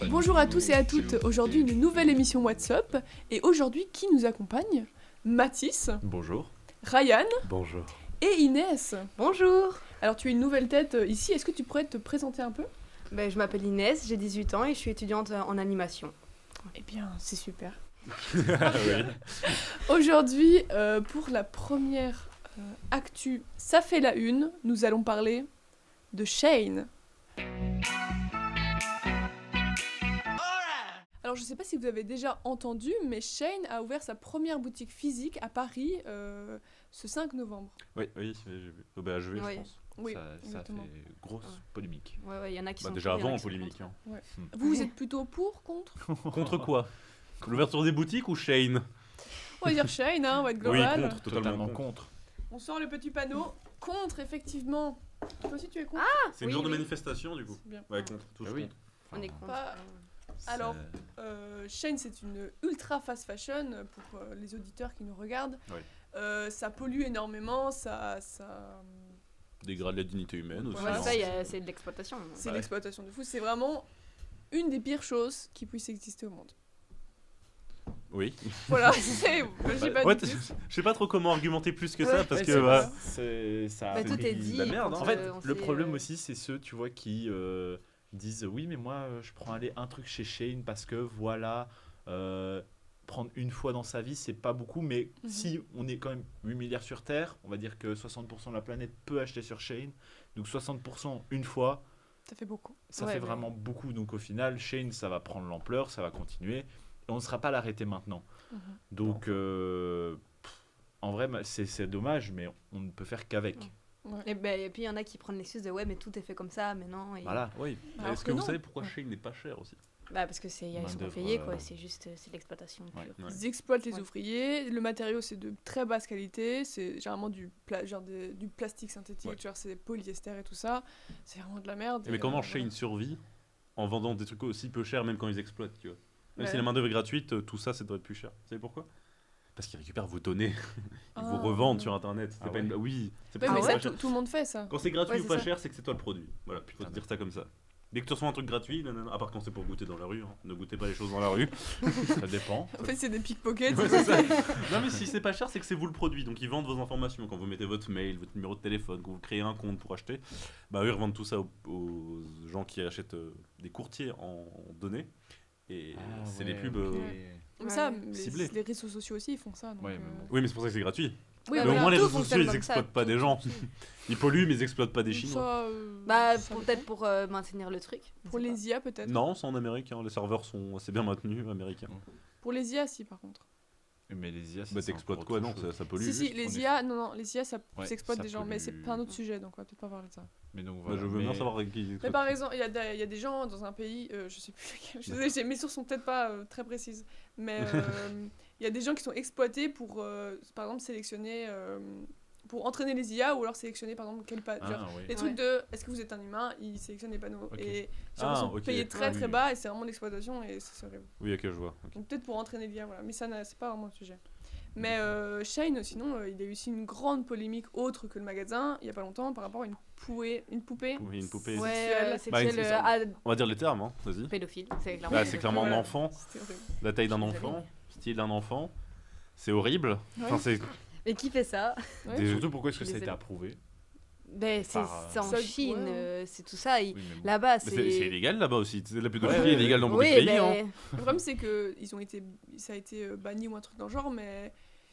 Bonjour à tous et à toutes, aujourd'hui une nouvelle émission What's Up, et aujourd'hui qui nous accompagne? Mathis, Bonjour. Ryan Bonjour. et Inès. Bonjour. Alors tu es une nouvelle tête ici, est-ce que tu pourrais te présenter un peu? Je m'appelle Inès, j'ai 18 ans et je suis étudiante en animation. Eh bien, c'est super. Oui. Aujourd'hui, pour la première actu, ça fait la une, nous allons parler de Shein. Alors je sais pas si vous avez déjà entendu, mais Shein a ouvert sa première boutique physique à Paris ce 5 novembre. Oui, j'ai vu. Au BHV, Oui. je pense. Oui, Ça a exactement. fait grosse polémique. Ouais, il y en a qui sont Déjà pour, il y en a avant, qui sont polémique. contre. Hein. Vous êtes plutôt pour, contre? Contre quoi? L'ouverture des boutiques ou Shein? On va dire Shein, hein, on va être Oui, global. contre, totalement contre. On sort le petit panneau. Contre, effectivement. Toi aussi tu es contre? C'est une oui, genre de oui. manifestation du coup. C'est bien. Ouais, contre, tous oui. contre. On est Enfin, contre. Pas- Alors, Shein, c'est une ultra fast fashion pour les auditeurs qui nous regardent. Ouais. Ça pollue énormément, ça dégrade la dignité humaine aussi. Ouais, Voilà, ça, c'est de l'exploitation. c'est Ouais. l'exploitation de fou. C'est vraiment une des pires choses qui puissent exister au monde. Oui. Voilà, j'ai pas Ouais, dit plus. je sais pas trop comment argumenter plus que ça Ouais, parce ouais, que c'est bah, ça. C'est ça. Tout est de dit. la merde, hein. quand, En fait, on le sait, problème aussi, c'est ceux, tu vois, qui disent oui, mais moi, je prends un truc chez Shein parce que voilà, prendre une fois dans sa vie, c'est pas beaucoup, mais Mhm. si on est quand même 8 milliards sur Terre, on va dire que 60% de la planète peut acheter sur Shein, donc 60% une fois, Ça fait beaucoup. ça Ouais, fait ouais. vraiment beaucoup. Donc au final, Shein, ça va prendre l'ampleur, ça va continuer, et on ne sera pas l'arrêter maintenant. Mhm. Donc, en vrai, c'est dommage, mais on ne peut faire qu'avec. Ouais. Et puis il y en a qui prennent l'excuse de ouais, mais tout est fait comme ça, mais non. Et... Voilà. oui. Alors Est-ce que que vous non. savez pourquoi Ouais. Shein n'est pas cher aussi? Parce que ils sont Main-d'œuvre, payés, quoi. C'est juste c'est de l'exploitation pure. Ouais. Ils exploitent les Ouais. ouvriers, le matériau c'est de très basse qualité, c'est généralement du plastique synthétique, Ouais. genre c'est polyester et tout ça, c'est vraiment de la merde. Mais et, comment voilà. Shein survit en vendant des trucs aussi peu chers même quand ils exploitent, tu vois? Même Ouais. si la main d'œuvre est gratuite, tout ça, ça doit être plus cher. Vous savez pourquoi? Parce qu'ils récupèrent vos données, ils vous Ah. revendent sur internet. C'est Ah pas une... ouais. Oui, c'est Ouais, pas mais une- ça pas cher. tout le monde fait ça. Quand c'est gratuit Ouais, ou c'est pas ça. cher, c'est que c'est toi le produit. Voilà, puis faut te dire ça comme ça. Dès que tu reçois un truc gratuit, nanana, à part quand c'est pour goûter dans la rue, hein. Ne goûtez pas les choses dans la rue. Ça dépend. En fait c'est des pickpockets. Ouais, c'est ça. Non mais si c'est pas cher, c'est que c'est vous le produit. Donc ils vendent vos informations. Quand vous mettez votre mail, votre numéro de téléphone, quand vous créez un compte pour acheter, bah eux ils revendent tout ça aux gens qui achètent des courtiers en données. Et c'est les pubs. Comme ça, Ouais. Ciblé. les réseaux sociaux aussi ils font ça. Donc, Ouais, mais bon. Oui, mais c'est pour ça que c'est gratuit. Oui, Mais voilà. au moins les tout réseaux sociaux fonctionne ils comme ça, exploitent pas tout des gens. fonctionne. Ils polluent mais ils exploitent pas des Ça, Chinois. ça Peut-être dépend. pour maintenir le truc. je Pour sais pas. les IA peut-être. Non, c'est en Amérique. Hein. Les serveurs sont assez bien maintenus américains. Pour les IA si par contre. Mais les IA, Bah t'exploites quoi? Non, ça pollue. Si juste. les on est- IA non les IA ça Ouais, s'exploite ça des gens mais c'est pollue. pas un autre sujet donc on va peut-être pas parler de ça. Mais donc Bah, voilà. je veux bien savoir qui Mais exploite. par exemple, il y a des gens dans un pays, je sais plus lequel, je suis désolée, mes sources sont peut-être pas très précises, mais il y a des gens qui sont exploités pour, par exemple, sélectionner, pour entraîner les IA ou alors sélectionner, par exemple, quel Ah, genre, oui. les trucs de est-ce que vous êtes un humain, ils sélectionnent les panneaux. Ok. Et Ah, ils sont ok. payés très Ah, très oui. bas et c'est vraiment de l'exploitation et c'est horrible. Oui, ok, je vois. Ok. Donc peut-être pour entraîner l'IA, voilà, mais ça c'est pas vraiment le sujet. Mais Shein, sinon, il y a eu aussi une grande polémique autre que le magasin, il y a pas longtemps, par rapport à une poupée. Oui, une poupée. Ouais, sexuelle. Bah, sexuel, une- à On va dire les termes, hein. Vas-y. pédophile. C'est clairement. Bah, c'est clairement un Voilà. enfant, C'était horrible. la taille d'un Je suis enfant, style d'un enfant. C'est horrible. Ouais. Enfin, c'est Mais qui fait ça? Ouais. des- Surtout pourquoi est-ce que Je ça a suis été désolée. approuvé? C'est en Ça- Chine, ouais. c'est tout ça. Oui, mais bon. Là-bas, Mais c'est illégal là-bas aussi. La pédophilie Ouais, est illégale dans beaucoup Oui, de pays. mais Hein. Le problème, c'est que ça a été banni ou un truc dans le genre, mais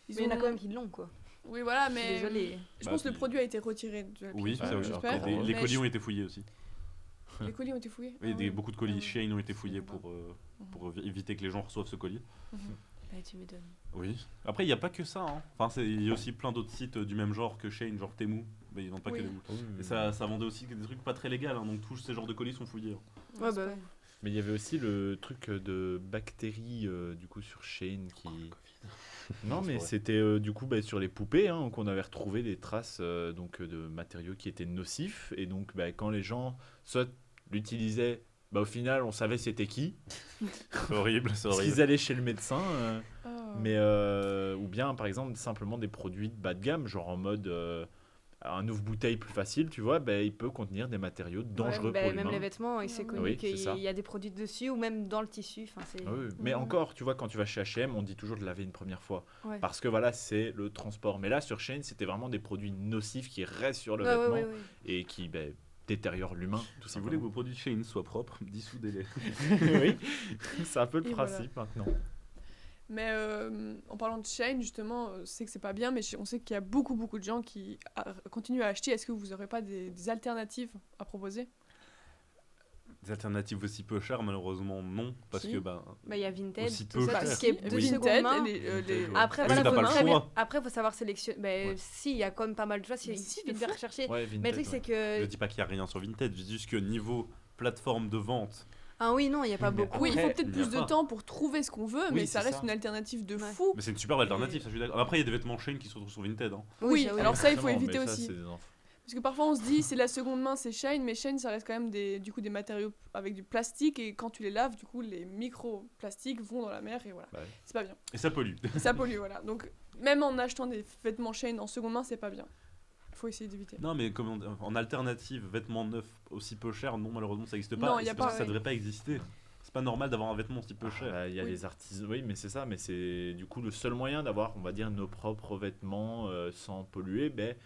il y en a quand même qui l'ont, quoi. Oui, voilà, Je suis mais désolée. je Bah, pense que le puis- produit a été retiré de la Oui, pile, ça, j'espère. encore, Les Mais colis ont été fouillés aussi. les colis ont été fouillés. Oui, Ah oui. beaucoup de colis Ah oui. Shein ont été fouillés Mhm. pour éviter que les gens reçoivent ce colis. Bah, tu m'étonnes. Oui. Après, il n'y a pas que ça. Hein. Enfin, il y a aussi plein d'autres sites du même genre que Shein, genre Temu. Mais ils vendent pas Oui. que des moules. Et ça vendait aussi des trucs pas très légaux. Hein. Donc tous ces genres de colis sont fouillés. Hein. Ouais, c'est bah, pas- Mais il y avait aussi le truc de bactéries du coup sur Shein qui. Non, mais vrai. c'était du coup sur les poupées hein, qu'on avait retrouvé des traces donc de matériaux qui étaient nocifs et donc quand les gens soit l'utilisaient, au final on savait c'était qui, C'est horrible, c'est parce horrible. qu'ils allaient chez le médecin, Ah. mais ou bien par exemple simplement des produits de bas de gamme, genre en mode un ouvre-bouteille plus facile, tu vois, ben, il peut contenir des matériaux dangereux Ouais, pour même l'humain. les vêtements, c'est connu Oui, qu'il c'est ça. y a des produits dessus ou même dans le tissu. Enfin, c'est... Ah oui, mais encore, tu vois, quand tu vas chez H&M, on dit toujours de laver une première fois. Ouais. Parce que voilà, c'est le transport. Mais là, sur Shein, c'était vraiment des produits nocifs qui restent sur le Ouais, vêtement ouais, ouais. et qui détériorent l'humain, tout Si vous voulez que simplement. vos produits de Shein soient propres, dissoudez-les. Oui, c'est un peu le Et principe maintenant. Mais en parlant de Shein, justement, je sais que c'est pas bien, mais on sait qu'il y a beaucoup de gens qui continuent à acheter. Est-ce que vous n'aurez pas des alternatives à proposer? Des alternatives aussi peu chères, malheureusement, non. Parce Si. que, Bah, il y a Vinted, Aussi tout peu ça, cher. tout ce qui est de Oui. seconde Vinted, main. les- Après, Mais voilà, t'as faut pas le très bien- choix. Après, faut savoir sélectionner. Ben, Ouais. si, il y a quand même pas mal de choses. Il Mais suffit de de bien fou. rechercher. Ouais, Mais le truc, c'est que. Je dis pas qu'il y a rien sur Vinted, je dis juste que niveau plateforme de vente, Ah oui, non, il n'y a pas Mais beaucoup. Oui, il faut Après, peut-être il y a plus de pas. temps pour trouver ce qu'on veut, Oui, mais ça c'est reste ça. une alternative de Ouais. fou. mais c'est une superbe alternative, ça, je suis d'accord. Après, il y a des vêtements Shein qui se retrouvent sur Vinted. Hein. Oui, ça, alors ça, il faut Forcément, éviter mais ça, aussi. c'est des enfants. Parce que parfois on se dit c'est la seconde main, c'est Shein, mais Shein ça reste quand même des matériaux avec du plastique et quand tu les laves, du coup les microplastiques vont dans la mer et voilà. Bah oui. C'est pas bien. Et ça pollue. Et ça pollue, voilà. Donc même en achetant des vêtements Shein en seconde main, c'est pas bien. Il faut essayer d'éviter. Non, mais comme en alternative, vêtements neufs aussi peu chers, non, malheureusement, ça n'existe pas. Non, Et y a c'est parce pas, que ça ouais. devrait pas exister. C'est pas normal d'avoir un vêtement aussi peu cher. Il y a Oui. les artisans, oui, mais c'est ça, mais c'est du coup le seul moyen d'avoir, on va dire, nos propres vêtements sans polluer, ben,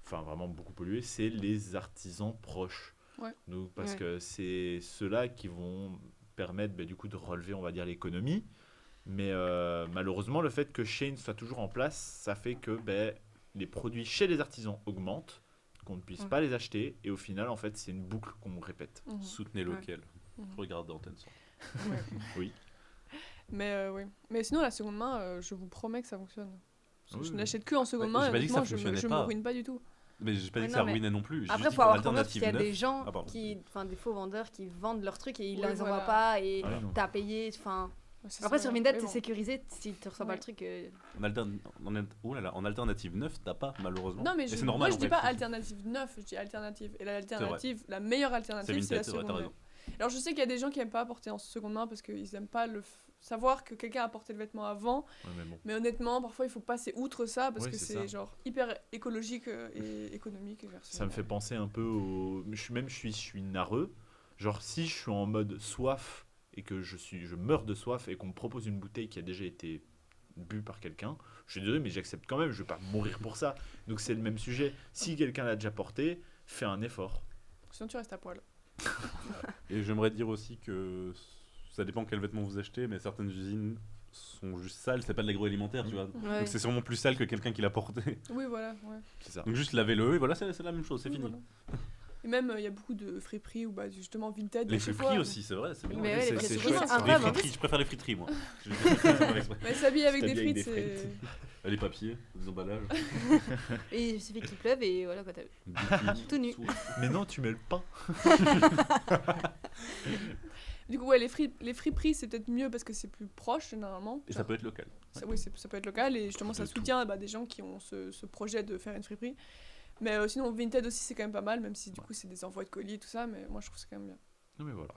enfin vraiment beaucoup polluer, c'est les artisans proches. Ouais. Donc, parce Ouais. que c'est ceux-là qui vont permettre ben, du coup de relever, on va dire, l'économie. Mais malheureusement, le fait que Shein soit toujours en place, ça fait que ben, les produits chez les artisans augmentent, qu'on ne puisse Ouais. pas les acheter, et au final, en fait, c'est une boucle qu'on répète. Mhm. Soutenez Ouais. local. Mhm. Regardez Antenne 100. Oui. Mais oui. Mais sinon la seconde main, je vous promets que ça fonctionne. Oui, Je oui. n'achète que en seconde Ouais, main. j'ai et pas dit que ça honnêtement, fonctionnait je me pas. ruine pas du tout. Mais j'ai pas dit Ouais, que ça non, mais ruinait non plus. J'ai Après, juste il faut dit qu'en avoir confiance parce qu'il y a alternative des gens, Ah, pardon. enfin des faux vendeurs qui vendent leurs trucs et ils Oui, les voilà. envoient pas et Ah oui, non. t'as payé. Enfin, Ouais, c'est après ça, sur ouais. Vinted, Mais t'es bon. sécurisé si tu reçois pas Ouais. le truc. Oh là là, en alternative neuve, t'as pas, malheureusement. Non, mais Et je, c'est normal. moi je en dis fait. pas alternative neuf, je dis alternative. Et l'alternative, la meilleure alternative, c'est la Vinted, c'est vrai, seconde t'as main. raison. Alors je sais qu'il y a des gens qui aiment pas porter en seconde main parce qu'ils aiment pas savoir que quelqu'un a porté le vêtement avant. Ouais, mais bon. Mais honnêtement, parfois il faut passer outre ça parce Ouais, que c'est c'est ça. genre hyper écologique et économique. Ça me fait penser un peu au. Je suis narreux. Genre, si je suis en mode soif et que je meurs de soif et qu'on me propose une bouteille qui a déjà été bue par quelqu'un, je suis désolé, mais j'accepte quand même. Je vais pas mourir pour ça. Donc, c'est le même sujet. Si quelqu'un l'a déjà porté, fais un effort. Sinon tu restes à poil. Et j'aimerais dire aussi que ça dépend quel vêtement vous achetez, mais certaines usines sont juste sales, c'est pas de l'agroalimentaire, tu vois. Ouais. Donc c'est sûrement plus sale que quelqu'un qui l'a porté. Oui, voilà. Ouais. C'est ça. Donc juste lavez-le et voilà, c'est la même chose, c'est Oui, fini. voilà. Et même il y a beaucoup de friperies ou bah, justement Vinted. Les chez friperies toi, aussi, c'est vrai, c'est bien. Mais ouais, c'est- les c'est friperies, chouette, c'est ça. un Les vrai, mais en friteries, plus, je préfère les friteries, moi. Je fais ça exprès. Mais s'habiller avec Tu des t'habilles avec frites, des c'est. Les papiers, les emballages. Et il suffit qu'il pleuve et voilà quoi, t'as vu. bikini, Tout nu. Mais non, tu mets le pain. Du coup, ouais, les friperies, c'est peut-être mieux parce que c'est plus proche généralement. Et ça peut être local. Oui, ça peut être local et justement ça De tout. soutient bah, des gens qui ont ce projet de faire une friperie. Mais sinon, Vinted aussi, c'est quand même pas mal, même si du coup c'est des envois de colis et tout ça, mais moi je trouve que c'est quand même bien. Non, mais voilà.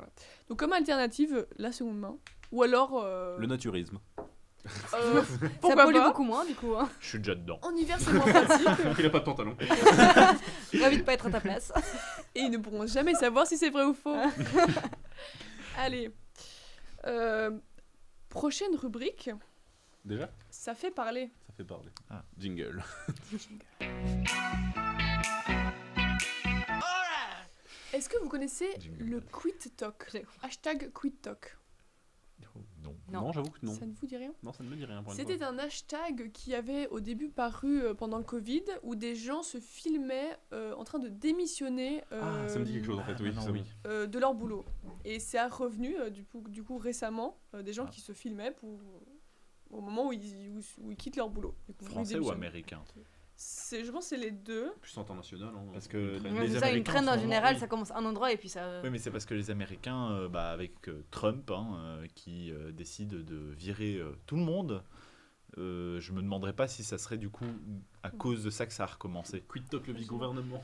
Donc, comme alternative, la seconde main. Ou alors. Le naturisme. Ça pourquoi pollue pas beaucoup moins du coup. Hein. Je suis déjà dedans. En hiver, c'est moins pratique Il a pas de pantalon. Ravi de pas être à ta place. et ils ne pourront jamais savoir si c'est vrai ou faux. Allez. Prochaine rubrique, Déjà, ça fait parler. ça fait parler. Ah. Jingle. Est-ce que vous connaissez Jingle. le Quit Talk? Hashtag Quit Talk. Non. Non. Non, j'avoue que non. Ça ne vous dit rien? Non, ça ne me dit rien. Pour une C'était fois. un hashtag qui avait au début paru pendant le Covid où des gens se filmaient en train de démissionner Ah, ça me dit quelque chose en fait, oui. Ah, non, ça, oui. de leur boulot. Et c'est revenu du coup récemment des gens Ah. qui se filmaient au moment où ils quittent leur boulot. Du coup, où ils Français ou démissionnent. américain? Je pense que c'est les deux. Plus international. Hein, Parce que une traîne. Ouais, Les c'est ça, une Américains, traîne en en ce moment, général, oui. ça commence à un endroit et puis ça. Oui, mais c'est parce que les Américains, avec Trump, qui décide de virer tout le monde, je me demanderais pas si ça serait du coup à cause de ça que ça a recommencé. Quit Talk le gouvernement.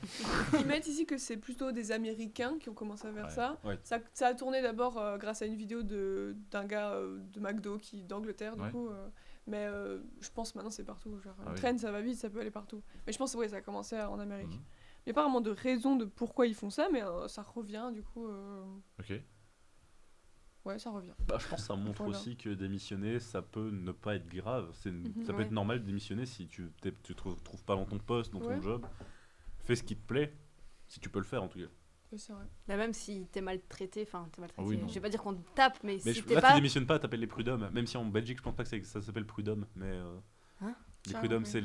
Ils mettent ici que c'est plutôt des Américains qui ont commencé à faire Ouais. ça. Ouais. Ça a tourné d'abord grâce à une vidéo d'un gars de McDo d'Angleterre du Ouais. coup. Mais je pense maintenant c'est partout. Genre, Ah une oui. traîne, ça va vite, ça peut aller partout. Mais je pense que ça a commencé en Amérique. Mhm. Il n'y a pas vraiment de raison de pourquoi ils font ça, mais ça revient du coup. Ok. Ouais, ça revient. Bah, je pense que ça montre Voilà. aussi que démissionner, ça peut ne pas être grave. Ça peut Ouais. être normal de démissionner si tu te retrouves pas dans ton poste, dans ton Ouais. job. Fais ce qui te plaît, si tu peux le faire en tout cas. Ouais, c'est vrai. Bah, même si t'es maltraité, Ah oui, non. je vais pas dire qu'on te tape, mais Mais si là, t'es tu pas. démissionnes pas, t'appelles les prud'hommes. Même si en Belgique, je pense pas que ça s'appelle prud'homme, mais Hein les Ah, prud'hommes, ok. c'est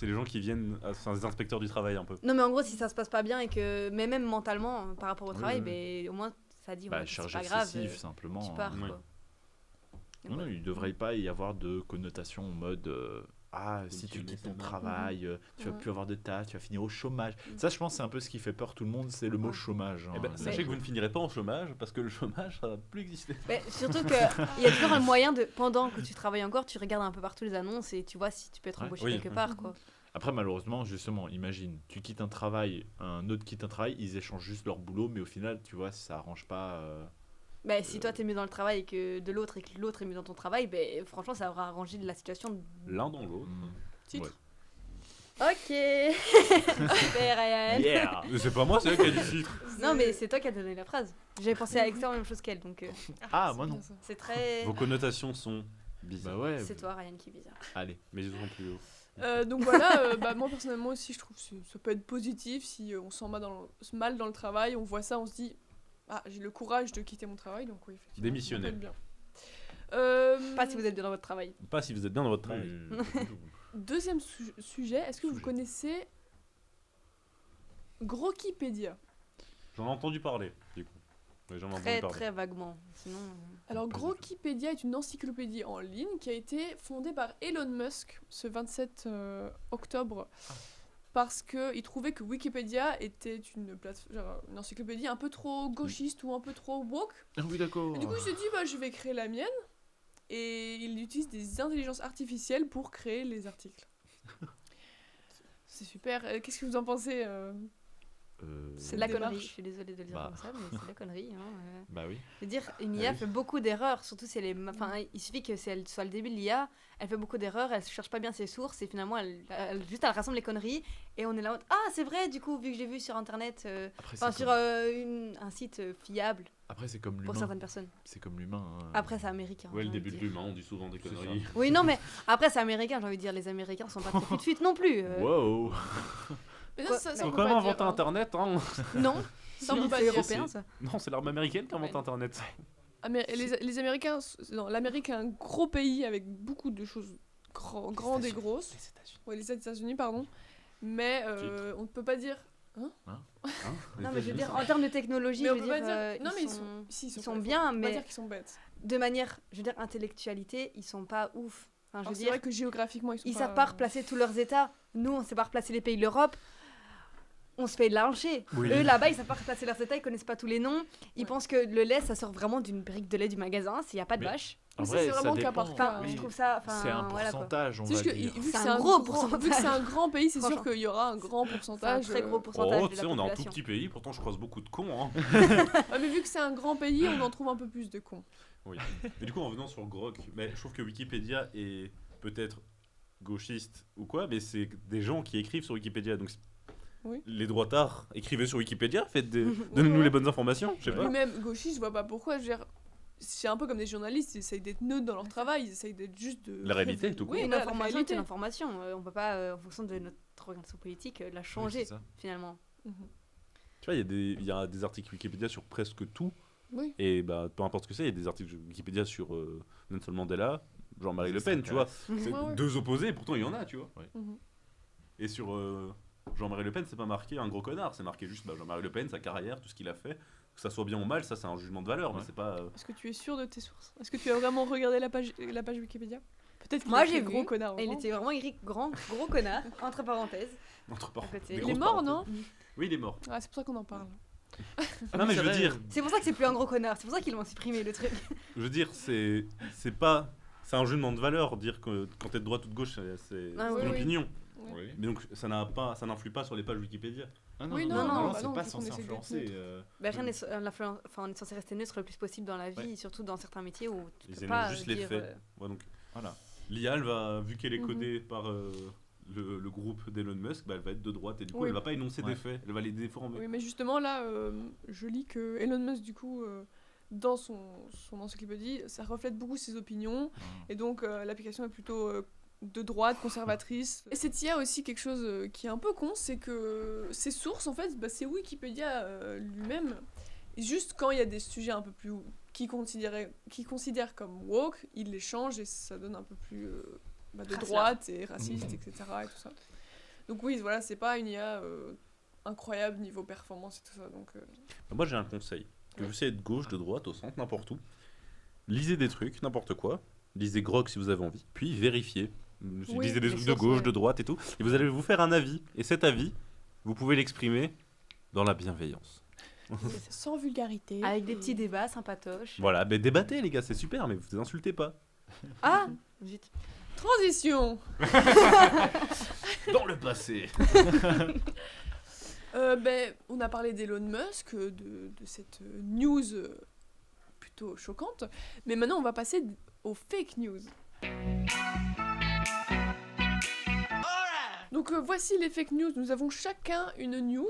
les gens qui viennent, enfin, des inspecteurs du travail un peu. Non, mais en gros, si ça se passe pas bien et que. Mais même mentalement, par rapport au Oui, travail, oui. mais au moins ça dit, Bah, ouais, c'est charge pas grave. excessive, simplement. Tu pars, ouais. quoi. Non, non, il devrait pas y avoir de connotation en mode si tu Démissionner, quittes ton c'est mal. travail, tu vas Ouais. plus avoir de taf, tu vas finir au chômage. Mhm. Ça, je pense, c'est un peu ce qui fait peur tout le monde, c'est le mot Ouais. chômage. Eh ben, hein. sachez que vous ne finirez pas en chômage parce que le chômage, ça va plus exister. Mais surtout qu'il y a toujours un moyen de. Pendant que tu travailles encore, tu regardes un peu partout les annonces et tu vois si tu peux être Ouais. embauché Oui. quelque part, quoi. Après, malheureusement, justement, imagine, tu quittes un travail, un autre quitte un travail, ils échangent juste leur boulot, mais au final, tu vois, ça arrange pas. Bah, si toi t'es mieux dans le travail que de l'autre et que l'autre est mieux dans ton travail, ben franchement, ça aura arrangé la situation. L'un dans l'autre. Titre. Ok. Super, Ryan. Yeah. Mais c'est pas moi, c'est elle qui a dit le titre. Non, mais c'est toi qui as donné la phrase. J'avais pensé à exactement la même chose qu'elle, donc Ah, c'est moi non. bien ça. c'est très. Vos connotations sont bizarres. Bah ouais. C'est toi, Ryan, qui est bizarre. Allez. Mais ils sont plus haut. Donc voilà, bah, moi personnellement aussi je trouve que ça peut être positif si on se sent mal dans le travail, on voit ça, on se dit ah j'ai le courage de quitter mon travail, donc oui effectivement. Démissionner. Ça peut être bien. Pas si vous êtes bien dans votre travail. Pas si vous êtes bien dans votre travail. Deuxième sujet, est-ce que vous Sujet. connaissez Grokipédia? J'en ai entendu parler, du coup. Ouais, j'en ai entendu Très parler. très vaguement. Sinon. Alors Pas du tout. Grokipédia est une encyclopédie en ligne qui a été fondée par Elon Musk ce 27 octobre parce qu'il trouvait que Wikipédia était une encyclopédie un peu trop gauchiste ou un peu trop woke. Ah oui, d'accord. Et du coup, il s'est dit, bah, je vais créer la mienne. Et il utilise des intelligences artificielles pour créer les articles. C'est super. Qu'est-ce que vous en pensez C'est de la démarche. connerie. Je suis désolée de le dire Bah. comme ça, mais c'est de la connerie. Hein. Bah oui. Je veux dire, une Ah IA oui. fait beaucoup d'erreurs, surtout si elle est. Enfin, il suffit que si elle soit le début de l'IA, elle fait beaucoup d'erreurs, elle cherche pas bien ses sources et finalement, elle rassemble les conneries et on est là en mode, ah, c'est vrai, du coup, vu que j'ai vu sur internet, Après, enfin, c'est sur comme... un site fiable Après, c'est comme pour l'humain. certaines personnes. C'est comme l'humain. hein. Après, c'est américain. Ouais, le j'ai envie début de de dire. l'humain, on dit souvent des C'est conneries. Oui, non, mais après, c'est américain, j'ai envie de dire, les Américains sont pas très fut non plus. Wow. Mais Quoi ça, Ils on ont peut quand même pas inventé dire, hein. Internet, hein. Non, Ça, on peut pas c'est dire. européen, ça. Non, c'est l'armée américaine qui a inventé Ouais. Internet. Les Américains, non, l'Amérique est un gros pays avec beaucoup de choses grandes et grosses. Les États-Unis. Ouais, les États-Unis, pardon. Mais on ne peut pas dire. Non, mais je veux dire, en termes de technologie, Mais je on veux peut pas dire, dire. Non, mais ils sont, si, ils sont pas- bien, faut pas mais dire qu'ils sont bêtes. de manière, je veux dire, intellectualité, ils sont pas ouf. Enfin, je Alors, veux c'est dire, vrai que géographiquement, ils sont ils pas. savent pas replacer tous leurs états. Nous, on sait pas replacer les pays de l'Europe. On se fait lyncher. Oui. Eux, là-bas, ils savent pas replacer leurs états, ils connaissent pas tous les noms. Ils Ouais. pensent que le lait, ça sort vraiment d'une brique de lait du magasin, s'il y a pas de Mais- vache. En Mais ça, vrai, c'est vraiment ça cas par dépend. cas, Enfin, oui. je trouve ça. Enfin, C'est un voilà, quoi. pourcentage, on C'est va juste que dire. vu que C'est c'est un un gros vu que pourcentage. c'est un grand pays, c'est sûr Franchement. qu'il y aura un grand C'est un pourcentage. très gros pourcentage Oh, de tu la sais, on est un tout population. petit pays, pourtant je croise beaucoup de cons. Hein. Ouais, mais vu que c'est un grand pays, on en trouve un peu plus de cons. Oui. Mais du coup, en venant sur Grok, mais je trouve que Wikipédia est peut-être gauchiste ou quoi, mais c'est des gens qui écrivent sur Wikipédia. Donc Oui. les droitards, écrivez sur Wikipédia, donnez-nous Ouais. les bonnes informations, je sais pas. Ou même gauchiste, je vois pas pourquoi. Je veux dire, c'est un peu comme des journalistes, ils essayent d'être neutres dans leur travail, ils essayent d'être juste de. La réalité, tout court. Oui, Une voilà, la information est réalité. une information. On peut pas, en fonction de notre organisation politique, la Oui, changer, c'est ça. finalement. Mhm. Tu vois, il y a des articles Wikipédia sur presque tout, Oui. et bah, peu importe ce que c'est, il y a des articles Wikipédia sur Nelson Mandela, Jean-Marie Le Ça Pen, tu vois. s'intéresse. C'est Ouais, ouais. deux opposés, pourtant il y en a, tu vois. Mhm. Et sur Jean-Marie Le Pen, c'est pas marqué un gros connard, c'est marqué juste Jean-Marie Le Pen, sa carrière, tout ce qu'il a fait. Que ça soit bien ou mal, ça c'est un jugement de valeur, mais Ouais. c'est pas. Est-ce que tu es sûr de tes sources? Est-ce que tu as vraiment regardé la page Wikipédia? Peut-être qu'il Moi, a j'ai écrit vu, gros connard. en Et il grand. était vraiment écrit gros connard, entre parenthèses. Entre par- À côté. des Il est Il est grosses mort, parenthèses. non? Oui, il est mort. Ah, c'est pour ça qu'on en parle. Non, mais je veux c'est dire, vrai. C'est pour ça que c'est plus un gros connard, c'est pour ça qu'ils l'ont supprimé le truc. c'est pas. C'est un jugement de valeur, dire que quand t'es de droite ou de gauche, c'est Ah, une oui, oui. opinion. Ouais. Oui. Mais donc ça n'influe pas sur les pages Wikipédia. Ah Oui, non, bah c'est non, pas c'est qu'on censé essaie d'être influencer. neutre. Bah, rien n'est, enfin, on est censé rester neutre le plus possible dans la vie, Ouais. et surtout dans certains métiers où tu Ils peux énoncent pas juste les dire, faits. Ouais, donc, Voilà. L'IA, vu qu'elle est codée par le groupe d'Elon Musk, elle va être de droite et du coup, Oui. elle va pas énoncer Ouais. des faits, elle va les déformer. Oui, mais justement, là, je lis que Elon Musk, du coup, dans son encyclopédie, ça reflète beaucoup ses opinions. Et donc, l'application est plutôt de droite, conservatrice. Et cette IA aussi, quelque chose qui est un peu con, c'est que ses sources, en fait, c'est Wikipédia lui-même. Et juste quand il y a des sujets un peu plus qu'il considère comme woke, il les change et ça donne un peu plus de Raciste. droite et raciste, etc. et tout ça. Donc oui, voilà, c'est pas une IA incroyable niveau performance et tout ça. Donc, Moi, j'ai un conseil. Que vous savez de gauche, de droite, au centre, n'importe où. Lisez des trucs, n'importe quoi. Lisez Grok si vous avez envie. Puis vérifiez. Oui, Lisez des les trucs de sources, gauche, ouais. de droite et tout. Et vous allez vous faire un avis. Et cet avis, vous pouvez l'exprimer dans la bienveillance. sans vulgarité. Avec des petits débats sympatoches. Voilà, débattez les gars, c'est super, mais vous insultez pas. Ah Zut. Transition. Dans le passé. On a parlé d'Elon Musk, de cette news plutôt choquante, mais maintenant on va passer aux fake news. Donc voici les fake news, nous avons chacun une news,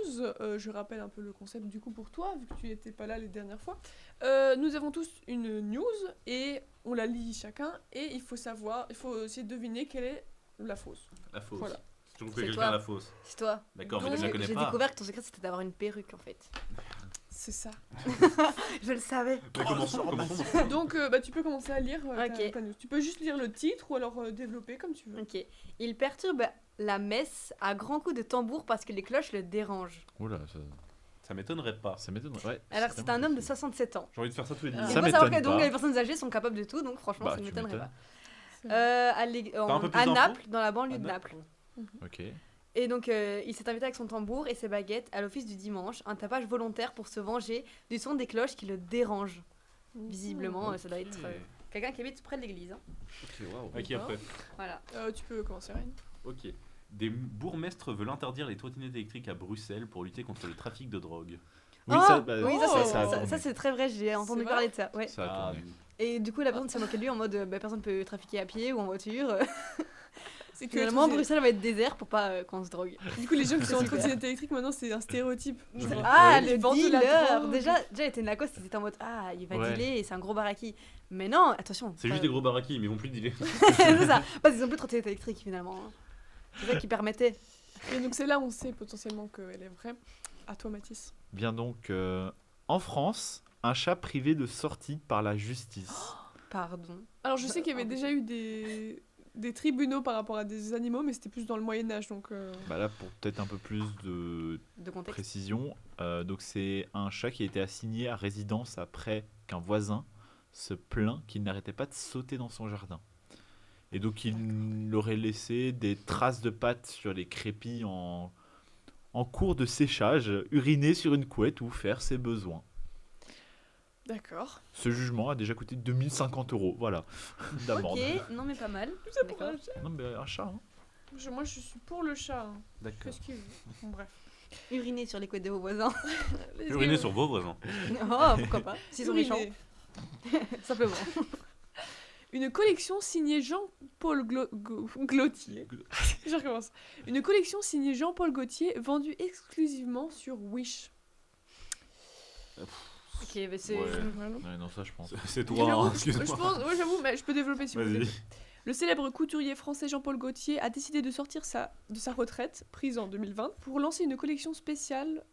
je rappelle un peu le concept du coup pour toi, vu que tu n'étais pas là les dernières fois. Nous avons tous une news et on la lit chacun et il faut essayer de deviner quelle est la fausse. La fausse. Voilà. Si vous C'est quelqu'un toi. la fausse. C'est toi. D'accord, Donc, mais je la connais J'ai pas. découvert que ton secret c'était d'avoir une perruque en fait. C'est ça. Je le savais. Mais commençons. Donc tu peux commencer à lire Ok. ta news. Tu peux juste lire le titre ou alors développer comme tu veux. Ok. Il perturbe la messe à grands coups de tambour parce que les cloches le dérangent. Oula, Ça m'étonnerait pas. ça m'étonne. Ouais, Alors c'est un homme de 67 ans. J'ai envie de faire ça tous les 10 Il Ça faut minutes. savoir m'étonne que donc pas. les personnes âgées sont capables de tout, donc franchement Bah, ça ne tu m'étonnerait m'étonnes. pas. C'est vrai. un peu plus À d'infos Naples, dans la banlieue À de Naples. Ok. Et donc il s'est invité avec son tambour et ses baguettes à l'office du dimanche, un tapage volontaire pour se venger du son des cloches qui le dérangent. Visiblement, ça doit être quelqu'un qui habite près de l'église. Hein. Ok, waouh. À qui après Voilà. Tu peux commencer, Ryan. Ok. Des bourgmestres veulent interdire les trottinettes électriques à Bruxelles pour lutter contre le trafic de drogue. Oui, Oh ça, oui, ça, ça a ça, tourné. c'est très vrai, j'ai entendu vrai parler de ça. Ouais. Ça a Ah, tourné. Et du coup, la personne s'est moquée de lui en mode personne peut trafiquer à pied ou en voiture. C'est que Finalement, tous ces- Bruxelles va être désert pour pas qu'on se drogue. Du coup, les gens qui sont en Super. trottinette électrique maintenant, c'est un stéréotype. Genre, Ah, ils le vendent de la dealer drogue. Déjà, il était une Lacoste, ils étaient en mode ah, il va Ouais. dealer et c'est un gros baraki. Mais non, attention. C'est juste des gros baraquis, mais ils vont plus dealer. C'est ça. Parce qu'ils ont plus de trottinette électrique finalement. hein. C'est ça qui permettait. Et donc c'est là où on sait potentiellement qu'elle est vraie. À toi, Mathis. Bien donc, en France, un chat privé de sortie par la justice. Pardon. Alors je sais qu'il y avait déjà eu des tribunaux par rapport à des animaux, mais c'était plus dans le Moyen-Âge, donc... Bah là, pour peut-être un peu plus de De contexte. précision, donc c'est un chat qui a été assigné à résidence après qu'un voisin se plaint qu'il n'arrêtait pas de sauter dans son jardin. Et donc il aurait laissé des traces de pattes sur les crépis en cours de séchage, uriner sur une couette ou faire ses besoins. D'accord. Ce jugement a déjà coûté 2050 €, voilà, d'amende. Ok, non mais pas mal. Ça pour D'accord. un chat. Non mais un chat, hein. Moi, je suis pour le chat. Hein. D'accord. Qu'est-ce qu'il veut. Bon, bref. Uriner sur les couettes de vos voisins. Uriner sur vos voisins. Oh, pourquoi pas. S'ils sont méchants, Uriner. simplement. Une collection signée Jean-Paul Gaultier. Je recommence. Une collection signée Jean-Paul Gaultier vendue exclusivement sur Wish. Ok, mais c'est. Ouais. Voilà. Ouais, non, ça je pense. C'est J'avoue, toi, hein, je excuse-moi. pense, ouais, j'avoue, mais je peux développer si vous voulez. Vas-y. Le célèbre couturier français Jean-Paul Gaultier a décidé de sortir de sa retraite, prise en 2020, pour lancer une collection spéciale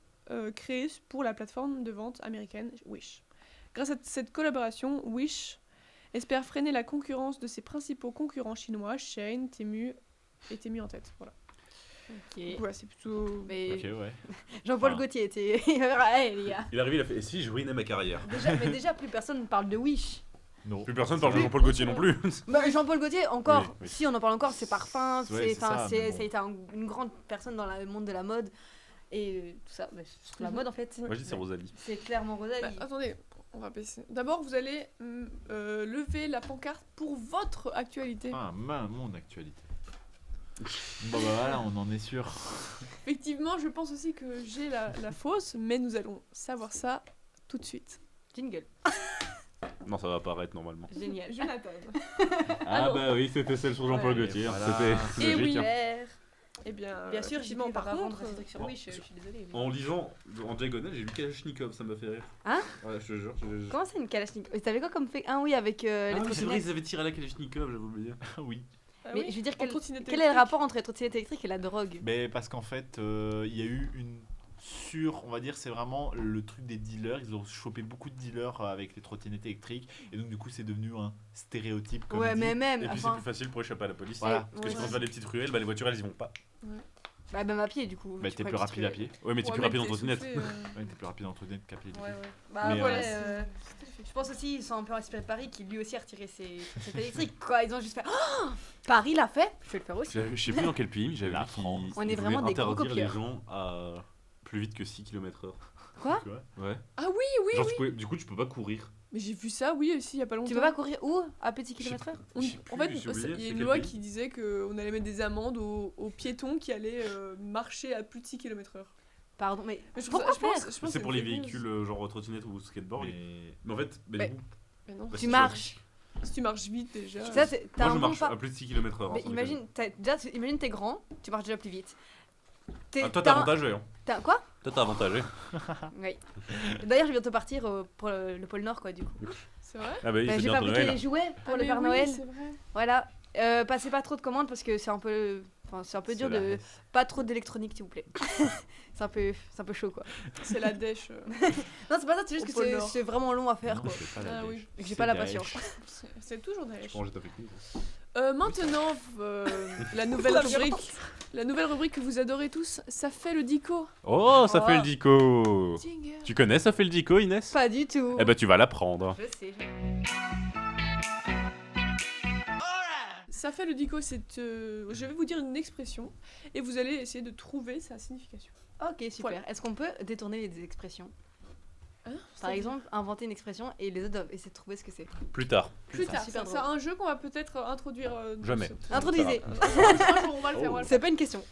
créée pour la plateforme de vente américaine Wish. Grâce à cette collaboration, Wish espère freiner la concurrence de ses principaux concurrents chinois, Shein, Temu et Temu en tête. Voilà. Ok. Donc voilà, c'est plutôt... Mais Ok, ouais. Jean-Paul Ah. Gaultier était. Ouais, les gars. Il est arrivé, il a fait. Et si je ruinais ma carrière Déjà, plus personne ne parle de Wish. Non. Plus personne parle de Jean-Paul Gaultier non plus. Bah, Jean-Paul Gaultier, encore, Oui, oui. si on en parle encore, c'est parfum, Ouais, c'est ça, mais bon. ça a été une grande personne dans le monde de la mode et tout ça, bah, surtout la mode en fait. Moi je dis c'est Rosalie. C'est clairement Bah, Rosalie. attendez, on va baisser. D'abord, vous allez lever la pancarte pour votre actualité. Ah, mon actualité. Bon bah voilà, on en est sûr. Effectivement, je pense aussi que j'ai la fausse, mais nous allons savoir ça tout de suite. Jingle. Non, ça va apparaître normalement. Génial. Jonathan. Ah Alors. bah oui, c'était celle sur Jean-Paul Ouais, Gaultier. voilà. C'était Et logique. oui. hein. Super. Eh bien, Bien sûr, j'ai effectivement, pu par par contre, restriction. Oui, je suis désolée. mais- En lisant en diagonale, j'ai lu Kalachnikov, ça m'a fait rire. Hein? Ouais, je te jure. Comment c'est une Kalachnikov? T'avais quoi comme fait? Ah oui, avec les Ah oui, c'est vrai, trottinettes. ils avaient tiré à la Kalachnikov, j'avais oublié. Oui. ah Mais oui, je veux dire, en quel trottinette est le électrique. rapport entre les trottinettes électriques et la drogue? Mais parce qu'en fait, il y a eu une on va dire, c'est vraiment le truc des dealers. Ils ont chopé beaucoup de dealers avec les trottinettes électriques. Et donc, du coup, c'est devenu un stéréotype. Comme Ouais, dit. mais même. Et puis c'est Enfin, plus facile pour échapper à la police. Voilà. Parce que si Ouais. on va les petites ruelles, bah, les voitures elles y vont pas. bah, même à pied, du coup. Bah, tu t'es prends plus une rapide petite à pied. Ouais, mais t'es Ouais, plus mais rapide en t'es trottinette. essoufflé, Ouais, t'es plus rapide en trottinette qu'à pied. du coup. Ouais, ouais. Bah, Mais, voilà. c'est- Je pense aussi ils sont un peu inspirés de Paris qui lui aussi a retiré ses trottinettes électriques. Quoi, ils ont juste fait Oh Paris l'a fait, je vais le faire aussi. Je sais plus dans quel pays, mais j'avais La vu qu'ils France. On est ils vraiment voulaient des gros interdire les copieurs. gens à plus vite que 6 km/h. Quoi? Ouais. Ah oui, Genre, du coup, tu peux pas courir. mais j'ai vu ça, oui, aussi, il y a pas longtemps. Tu peux pas courir où? À petit Je sais kilomètre heure? On- Je sais en plus, fait, j'ai oublié, il y a c'est une quel loi pays qui disait qu'on allait mettre des amendes aux piétons qui allaient marcher à plus de 6 km/h. Pardon, mais Mais je trouve pourquoi ça- je pense- faire? je pense C'est que pour les une fake news. véhicules genre trottinette ou skateboard. Mais en fait, Mais- du coup, Mais non. bah, Tu si marches. Si tu marches vite déjà. Ça, c'est- t'as moi un je bon marche pas. à plus de 6 km/h. Mais imagine, imagine t'es grand, tu marches déjà plus vite. Toi t'as t'es un- avantagé. Hein. Quoi? Toi t'es avantagé. Oui. D'ailleurs, je viens de partir pour le pôle Nord, quoi, du coup. C'est vrai? Ah bah oui, Bah, c'est j'ai bientôt fabriqué Noël. les jouets pour Ah, le mais Père oui, Noël. c'est vrai. Voilà. Passez pas trop de commandes parce que c'est un peu. Enfin, c'est un peu dur C'est la de. Hesse. Pas trop d'électronique, s'il vous plaît. c'est un peu chaud, quoi. C'est la dèche. Non, c'est pas ça, c'est juste Au que pôle c'est Nord. c'est vraiment long à faire, Non, quoi. c'est pas la Ah dèche. oui. Et que j'ai C'est pas la la patience. Hesse. C'est toujours dèche. J'ai ta fake news. Maintenant, la nouvelle rubrique. La nouvelle rubrique que vous adorez tous, ça fait le dico. Oh, ça Oh. fait le dico. Jingle. Tu connais ça fait le dico, Inès? Pas du tout. Eh bah tu vas l'apprendre. Je sais. Ça fait le dico, c'est. Je vais vous dire une expression et vous allez essayer de trouver sa signification. Ok, super. Voilà. Est-ce qu'on peut détourner les expressions? Hein Par C'est-à-dire exemple, inventer une expression et les autres doivent essayer de trouver ce que c'est. Plus tard. Plus tard, super c'est un jeu qu'on va peut-être introduire. Dans Jamais. cette- Introduisez. Un jour, on va le faire. on va le faire. C'est pas une question.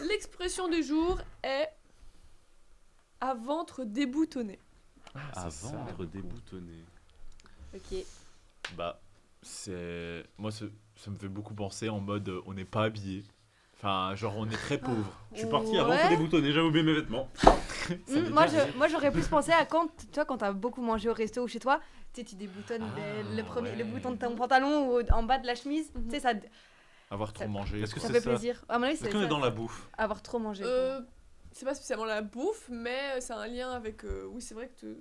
L'expression du jour est à ventre déboutonné. À C'est ça. vendre déboutonné. Ok. Bah, c'est. Moi, ça me fait beaucoup penser en mode on n'est pas habillé. Enfin, genre, on est très pauvre. Je suis parti avant Ouais. de déboutonner, j'avais oublié mes vêtements. Moi, j'aurais plus pensé à quand t'as beaucoup mangé au resto ou chez toi, tu sais, tu déboutonnes Ah, le ouais. bouton de ton pantalon ou en bas de la chemise, tu sais, ça Avoir trop Ça- mangé. Est-ce que fait c'est ça? plaisir. À mon avis, Est-ce c'est qu'on est ça, dans la bouffe? avoir trop mangé. C'est pas spécialement la bouffe, mais c'est un lien avec. Oui, c'est vrai que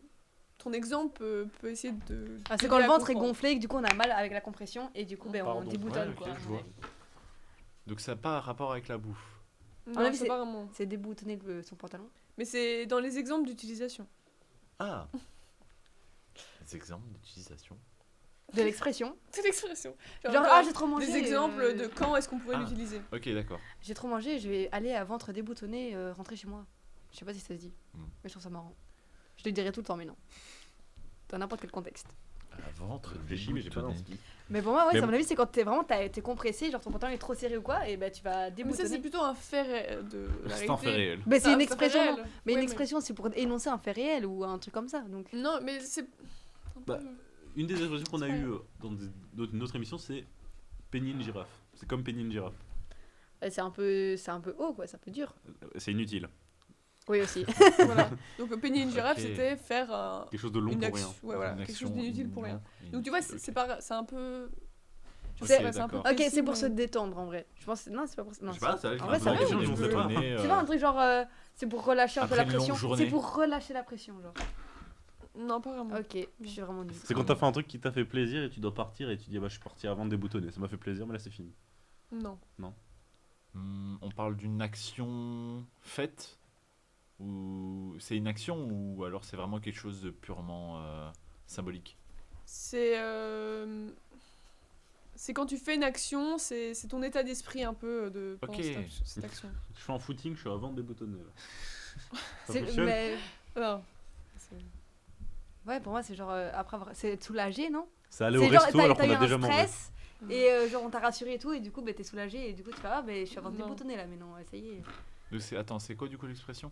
ton exemple peut essayer de. Ah, c'est d'aider quand le à ventre est comprendre. gonflé et que du coup on a mal avec la compression et du coup ben, on Pardon. déboutonne Ouais, quoi. ok, je vois. Donc, ça n'a pas un rapport avec la bouffe. Non, avis, c'est pas vraiment. C'est déboutonner son pantalon. Mais c'est dans les exemples d'utilisation. Ah Des exemples d'utilisation. De l'expression. C'est l'expression. Genre, ah j'ai trop mangé. Des exemples de quand est-ce qu'on pourrait Ah. l'utiliser. Ok, d'accord. J'ai trop mangé, je vais aller à ventre déboutonné rentrer chez moi. Je sais pas si ça se dit, Hmm. mais je trouve ça marrant. Je le dirai tout le temps mais non. Dans n'importe quel contexte. À la ventre, Réfléchis, mais j'ai pas déboutonné. d'inspi. Mais pour moi, ouais, Mais à mon avis, c'est quand t'es vraiment t'es compressé, genre ton pantalon est trop serré ou quoi, et ben tu vas Mais ça, c'est déboutonner. plutôt un fait de la C'est un fait réalité. réel. Mais c'est une Ça, expression, fait non. réel. Mais Ouais, une expression, c'est pour énoncer un fait réel ou un truc comme ça. Donc. Non, mais c'est. Bah, Une des expressions qu'on a C'est eues dans notre émission, c'est peigner une girafe. C'est comme peigner une girafe. C'est un peu haut, quoi, c'est un peu dur. C'est inutile. Oui, aussi. Voilà. Donc peigner une girafe, Ok. c'était faire Quelque chose de long une pour rien. action. Ouais, voilà. Une Quelque chose action d'inutile pour rien. non Donc tu vois, inutile, c'est ok. pas, c'est un peu. Je Ok, sais pas, c'est un peu. d'accord. Ok, précis, c'est pour mais- se détendre en vrai. Je pense. Non, c'est pas pour ça. Non, Je sais pas, c'est- ça, en vrai, ça la va. question, je ne sais pas. Déboutonné, C'est pas un truc genre. C'est pour relâcher un peu Après la une longue pression. journée. C'est pour relâcher la pression, genre. Non, pas vraiment. Ok, je suis vraiment nulle. C'est quand t'as fait un truc qui t'a fait plaisir et tu dois partir et tu dis ah bah je suis parti avant de déboutonner. Ça m'a fait plaisir, mais là c'est fini. Non. On parle d'une action faite ou c'est une action ou alors c'est vraiment quelque chose de purement symbolique. C'est quand tu fais une action, c'est ton état d'esprit un peu de pendant Ok. cette action. Je fais un footing, je suis avant de déboutonner. Là. Ça C'est- fonctionne mais- Non. Ouais, pour moi, c'est genre. Après avoir. C'est être soulagé, non? C'est aller au C'est genre, resto t'as alors t'as qu'on eu a un déjà mangé. stress et genre on t'a rassuré et tout, et du coup, bah, t'es soulagé, et du coup, tu fais ah, mais je suis avant de Non. déboutonner là, mais non, ça y est. Donc attends, c'est quoi du coup l'expression?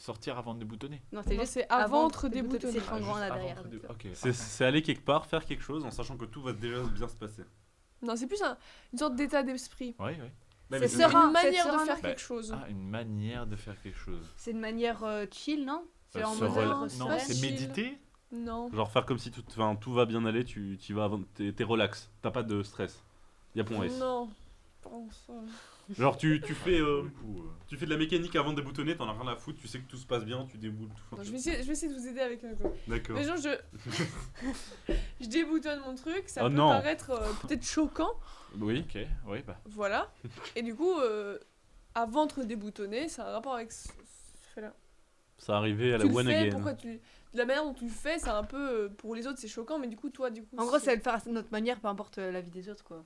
Sortir avant de déboutonner. Non, c'est Non, juste c'est avant entre déboutonner. C'est écran grand là Juste derrière. avant de dé- Ok. C'est aller quelque part, faire quelque chose en sachant que tout va déjà bien se passer. Non, c'est plus une sorte d'état d'esprit. Oui. C'est C'est serein, une manière c'est de serein, faire non quelque chose. Ah, une manière de faire quelque chose. C'est une manière chill, non? C'est en Se mode rela- Non, Non, pas c'est chill. méditer. Non. Genre faire comme si tout va bien aller, tu vas avant, t'es relax, t'as pas de stress. Y'a point S. Non. Bon, ça- Genre tu fais Pour le coup, tu fais de la mécanique avant de déboutonner, t'en as rien à foutre, tu sais que tout se passe bien, tu déboutes. Non, je vais essayer de vous aider avec un coup. D'accord. Mais genre, je déboutonne mon truc, ça Oh peut non. paraître peut-être choquant, Oui. ok, oui, bah. voilà. Et du coup, avant de déboutonner, ça a un rapport avec ce fait-là. Ça arrivait à la Tu le one fais, again. pourquoi de la manière dont tu le fais, c'est un peu pour les autres c'est choquant, mais du coup toi du coup. En gros, c'est le faire à notre manière, peu importe la vie des autres, quoi.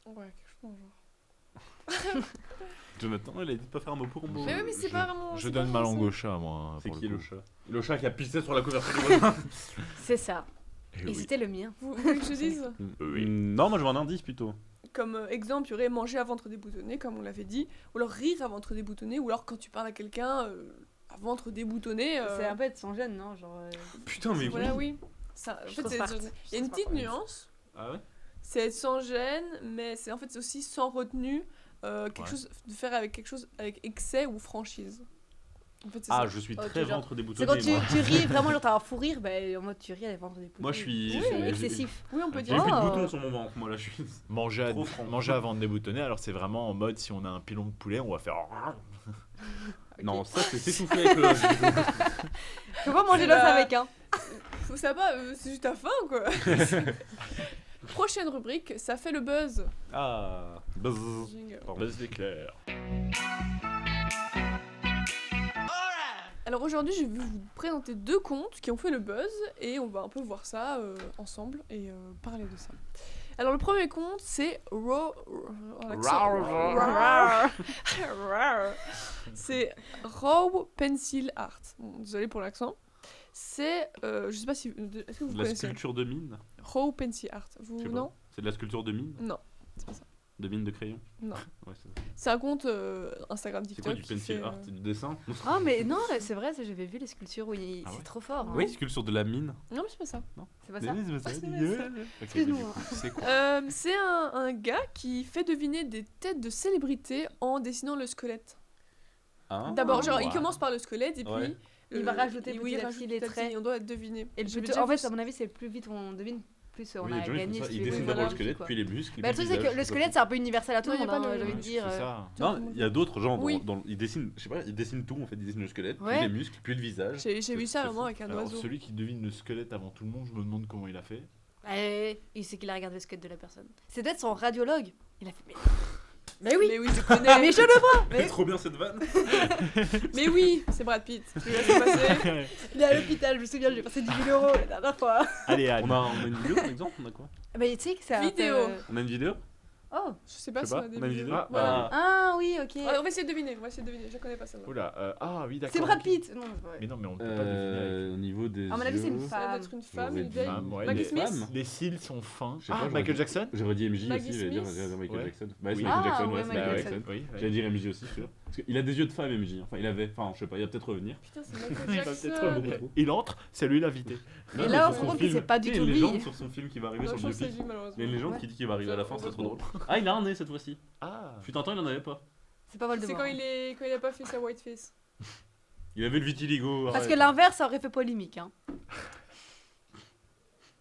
Ouais, quelque chose dans le genre. Jonathan, il a dit de pas faire un mot pour mot. Mais oui, mais c'est pas vraiment. Je c'est donne pas ma vraiment langue ça. au chat, moi. C'est pour qui coup. le chat? Le chat qui a pissé sur la couverture du voisin. C'est ça. Eh Et oui. c'était le mien. Vous voulez que je dise? Oui. Non, moi je veux un indice plutôt. Comme exemple, il y aurait manger avant de déboutonner, comme on l'avait dit, ou alors rire avant de déboutonner, ou alors quand tu parles à quelqu'un avant de déboutonner. C'est un peu être sans gêne, non? Genre. Putain, mais Voilà, oui. oui. Ça, en Je fait, trouve c'est- ça il y a je une trouve petite ça nuance. Ah ouais? C'est être sans gêne, mais c'est en fait c'est aussi sans retenue, quelque Ouais. chose de faire avec quelque chose avec excès ou franchise. En fait, c'est Ah, ça. je suis Oh, très tu genre- ventre C'est déboutonné. quand tu moi. ris vraiment, genre t'as un fou rire, en mode tu ris avec ventre des poules. Moi, je suis. C'est j'ai- excessif. Oui, on peut J'ai dire. plus de Oh. boutons sur mon ventre, moi là je suis. Trop franc. Manger avant de déboutonner, alors c'est vraiment en mode si on a un pilon de poulet, on va faire. Non, ça c'est s'essouffler avec le. Faut pas manger C'est l'os la- avec, hein. Faut ça va, c'est juste à faim quoi. Prochaine rubrique, ça fait le buzz. Ah. Buzz. Jingle. Pardon. Buzz d'éclair. Alors aujourd'hui, je vais vous présenter 2 contes qui ont fait le buzz et on va un peu voir ça ensemble et parler de ça. Alors le premier conte, c'est c'est Raw Pencil Art. Bon, désolé pour l'accent. C'est, je sais pas si, est-ce que vous De la connaissez sculpture de mine. Raw Pencil Art. Vous Je sais pas. non? C'est de la sculpture de mine. Non, c'est pas ça. De mine de crayon. Non. Ouais, c'est ça. C'est un compte Instagram C'est TikTok. quoi du qui pencil fait, art? C'est du dessin? Ah, mais non, c'est vrai, j'avais vu les sculptures où Ah c'est ouais trop fort. hein. Oui, sculpture de la mine. Non mais c'est pas ça. C'est pas ça? C'est pas ça, Ah, c'est dégueu. ça. Ok, Excuse-nous, mais du hein. coup, c'est quoi C'est un gars qui fait deviner des têtes de célébrités en dessinant le squelette. Ah. D'abord, genre, il wow. commence par le squelette et puis. Ouais. Il va rajouter oui, petit il à rajoute petit les petit à traits. petit, on doit deviner. Et le J'avais plus- déjà en vu fait, ça. à mon avis, c'est plus vite on devine, plus on Oui, a les gens, ils gagné. font ça. si Ils tu veux. dessinent voilà, d'abord le Voilà, squelette, quoi. puis les muscles. Bah, le puis truc, c'est visage, que le c'est pas squelette, c'est un peu universel à tout Non, le monde, y a pas hein, le- j'ai envie de Ouais, dire. c'est ça. Non, il y a d'autres gens, Oui. ils dessinent, je sais pas, ils dessinent tout en fait, ils dessinent le squelette, Ouais. puis les muscles, puis le visage. J'ai vu ça C'est vraiment fou. avec un Alors, oiseau. celui qui devine le squelette avant tout le monde, je me demande comment il a fait. Il sait qu'il a regardé le squelette de la personne. C'est peut-être son radiologue. Il a fait. Mais Mais oui, oui, je connais. mais je le vois. C'est trop bien cette vanne. Mais oui, c'est Brad Pitt. Tu l'as fait passer. Il est à l'hôpital, je me souviens, j'ai passé 10 000 euros la dernière fois. Allez, allez. On a une vidéo par exemple, on a quoi? Bah, tu sais que c'est un Vidéo. peu- On a une vidéo? Oh. Je sais pas Je si sais on pas, a des on a une vidéos. vidéo? Ah, Voilà. Ah oui, ok. Ouais, on va essayer de deviner, je connais pas ça. Oula, ah oui, d'accord. C'est Brad ok. Pitt. Non, ouais. Mais non, mais on peut pas deviner avec. Au niveau des. À mon avis, c'est une yeux, Ça doit femme. être une femme, J'aurais une dit vieille. femme, ouais, Maggie les Smith. femmes. Les cils sont fins. Je sais pas, Ah, j'aurais Michael dit- Jackson J'aurais dit MJ Maggie aussi, j'allais dire Smith. Michael Ouais. Jackson. Bah, Oui. c'est Michael Ah, Jackson, ouais, ouais, c'est Michael Michael Jackson. Jackson. Oui, J'allais dire MJ aussi, sûr. Parce qu'il a des yeux de femme, MJ. Enfin, il avait. Enfin, je sais pas, il va peut-être revenir. Putain, c'est Il Michael va peut-être Jackson. beaucoup trop. Il entre, c'est lui l'invité. Non, Et mais là, sur on se son rend compte que film, c'est pas du tu sais, tout une lui. légende sur son film qui va arriver Non, sur je le pense que c'est biopic. lui, malheureusement. Il y a une légende Ouais. qui dit qu'il va arriver à la fin, c'est trop drôle. Trop Ah, il a un nez cette fois-ci. Ah. Fut un temps, il en avait pas. C'est pas Voldemort. C'est quand il a pas fait sa white face. Il avait le vitiligo. Parce arrête. que l'inverse, ça aurait fait polémique. Hein.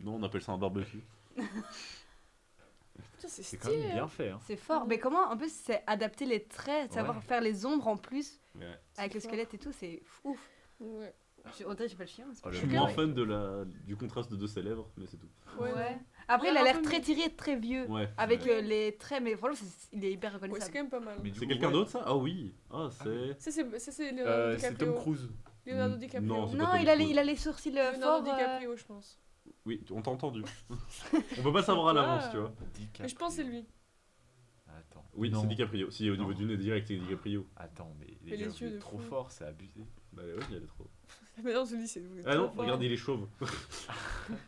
Non, on appelle ça un barbecue. Putain, c'est C'est quand même stylé. bien fait. Hein. C'est fort. Mais comment, en plus, c'est adapter les traits, savoir Ouais. faire les ombres en plus, Ouais. avec le fort. squelette et tout, c'est ouf. Ouais. On dirait que j'ai pas le chien. mais c'est Oh, pas Je le suis grave. moins fan du contraste de ses lèvres, mais c'est tout. Ouais. Ouais. Après, il a Ouais, un l'air peu très mieux. tiré, très vieux. Ouais. Avec Ouais. les traits, mais franchement, il est hyper Ouais, c'est reconnaissable. quand même pas mal. Mais du C'est coup, quelqu'un ouais. d'autre ça? Ah oui. Ah, c'est. C'est Leonardo C'est DiCaprio. Tom Cruise. Leonardo Mm, DiCaprio. non, c'est pas Non, Tom il a, Cruise. il a les sourcils Leonardo forts. DiCaprio, je pense. Oui, on t'a entendu. On peut pas savoir à l'avance, tu vois. Mais je pense que c'est lui. Attends. Oui, Non. c'est DiCaprio. Si, au niveau Non. du nez direct, c'est DiCaprio. Attends, mais Mais les les gars, yeux vous êtes de trop fou. fort, c'est abusé. Bah oui, il y a trop. Mais non, je dis, c'est. Ah non, regarde, il est chauve.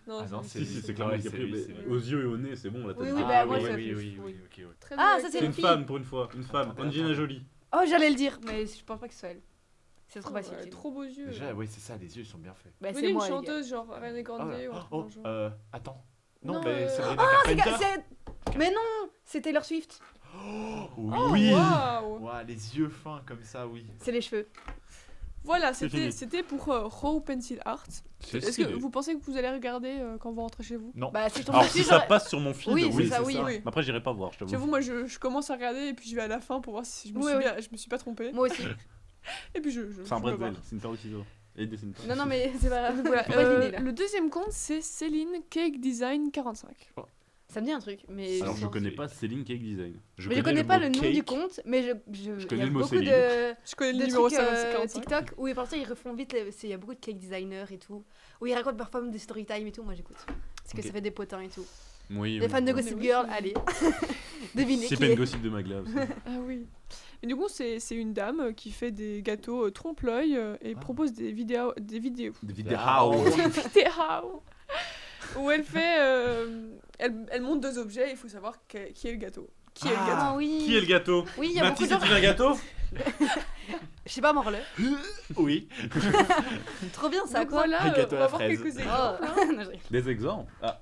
Non, Ah non, c'est- Si, si, c'est Ah clairement ouais, DiCaprio. c'est lui, mais c'est lui. aux yeux et au nez, c'est bon, la tête. Oui, de oui, Ah, bah, DiCaprio. moi, oui, ça oui, fait- oui, oui. ok, Très Ah, bon ça, C'est c'est une fille. femme pour une fois. Une femme. Attends, Angelina attends. Jolie. Oh, j'allais le dire, mais je pense pas que ce soit elle. C'est trop Ouais, facile. trop beaux yeux. Déjà, oui, c'est ça, les yeux ils sont bien faits. Bah, Vous c'est voulez une moi, les gars. chanteuse genre Ariana Grande Oh là. ou un truc Oh, dans le genre. attends. Non, Non, mais Sabrina C'est Carpenter. Mais non, c'est Taylor Swift. Oh, Oui. waouh. Ouah, les yeux fins comme ça, oui. C'est les cheveux. Voilà, C'est fini. c'était pour Raw Pencil Art. C'est Est-ce stylé. que vous pensez que vous allez regarder quand vous rentrez chez vous? Non. Bah, si je tombe Alors dessus, si ça j'aurais- passe sur mon feed, Oui, oui, c'est ça, c'est oui. ça. Oui. Mais après, j'irai pas voir, je t'avoue. J'avoue, moi je commence à regarder et puis je vais à la fin pour voir si je me, Oui, suis, oui. bien, je me suis pas trompée. Moi aussi. Et puis je C'est un je me bretzel, barre. c'est une paire de ciseaux. Et des ciseaux. Non, non, mais c'est pas. Voilà, Faut pas deviner, là. le deuxième compte c'est Céline Cake Design 45. Ça me dit un truc, mais. Alors je genre- connais pas Céline Cake Design. Mais je connais pas le nom du cake. compte, mais il y connais a le mot beaucoup Céline. de. Je connais le de numéro trucs 45. TikTok où parfois ils refont vite, il y a beaucoup de cake designers et tout, où ils racontent parfois même des story time et tout, moi j'écoute. Parce que Ok. ça fait des potins et tout. Oui. Les fans de Mais Gossip oui. Girl, allez. Devinez C'est qui pas une est. gossip de Magla aussi. Ah oui. Et du coup c'est une dame qui fait des gâteaux trompe-l'œil et Ah. propose des vidéos Des vidéos. vidéos où elle fait elle monte deux objets, il faut savoir qui est le gâteau. Qui est le gâteau? Ah oui. Qui est le gâteau? Oui, il y a beaucoup Mathis, de gens. c'est un gâteau? Je sais pas, Morle. Oui. Trop bien ça, Donc quoi. voilà, Un gâteau on à va la voir fraise. quelques Oh. exemples. hein. Non, je rigole. Des exemples? Ah,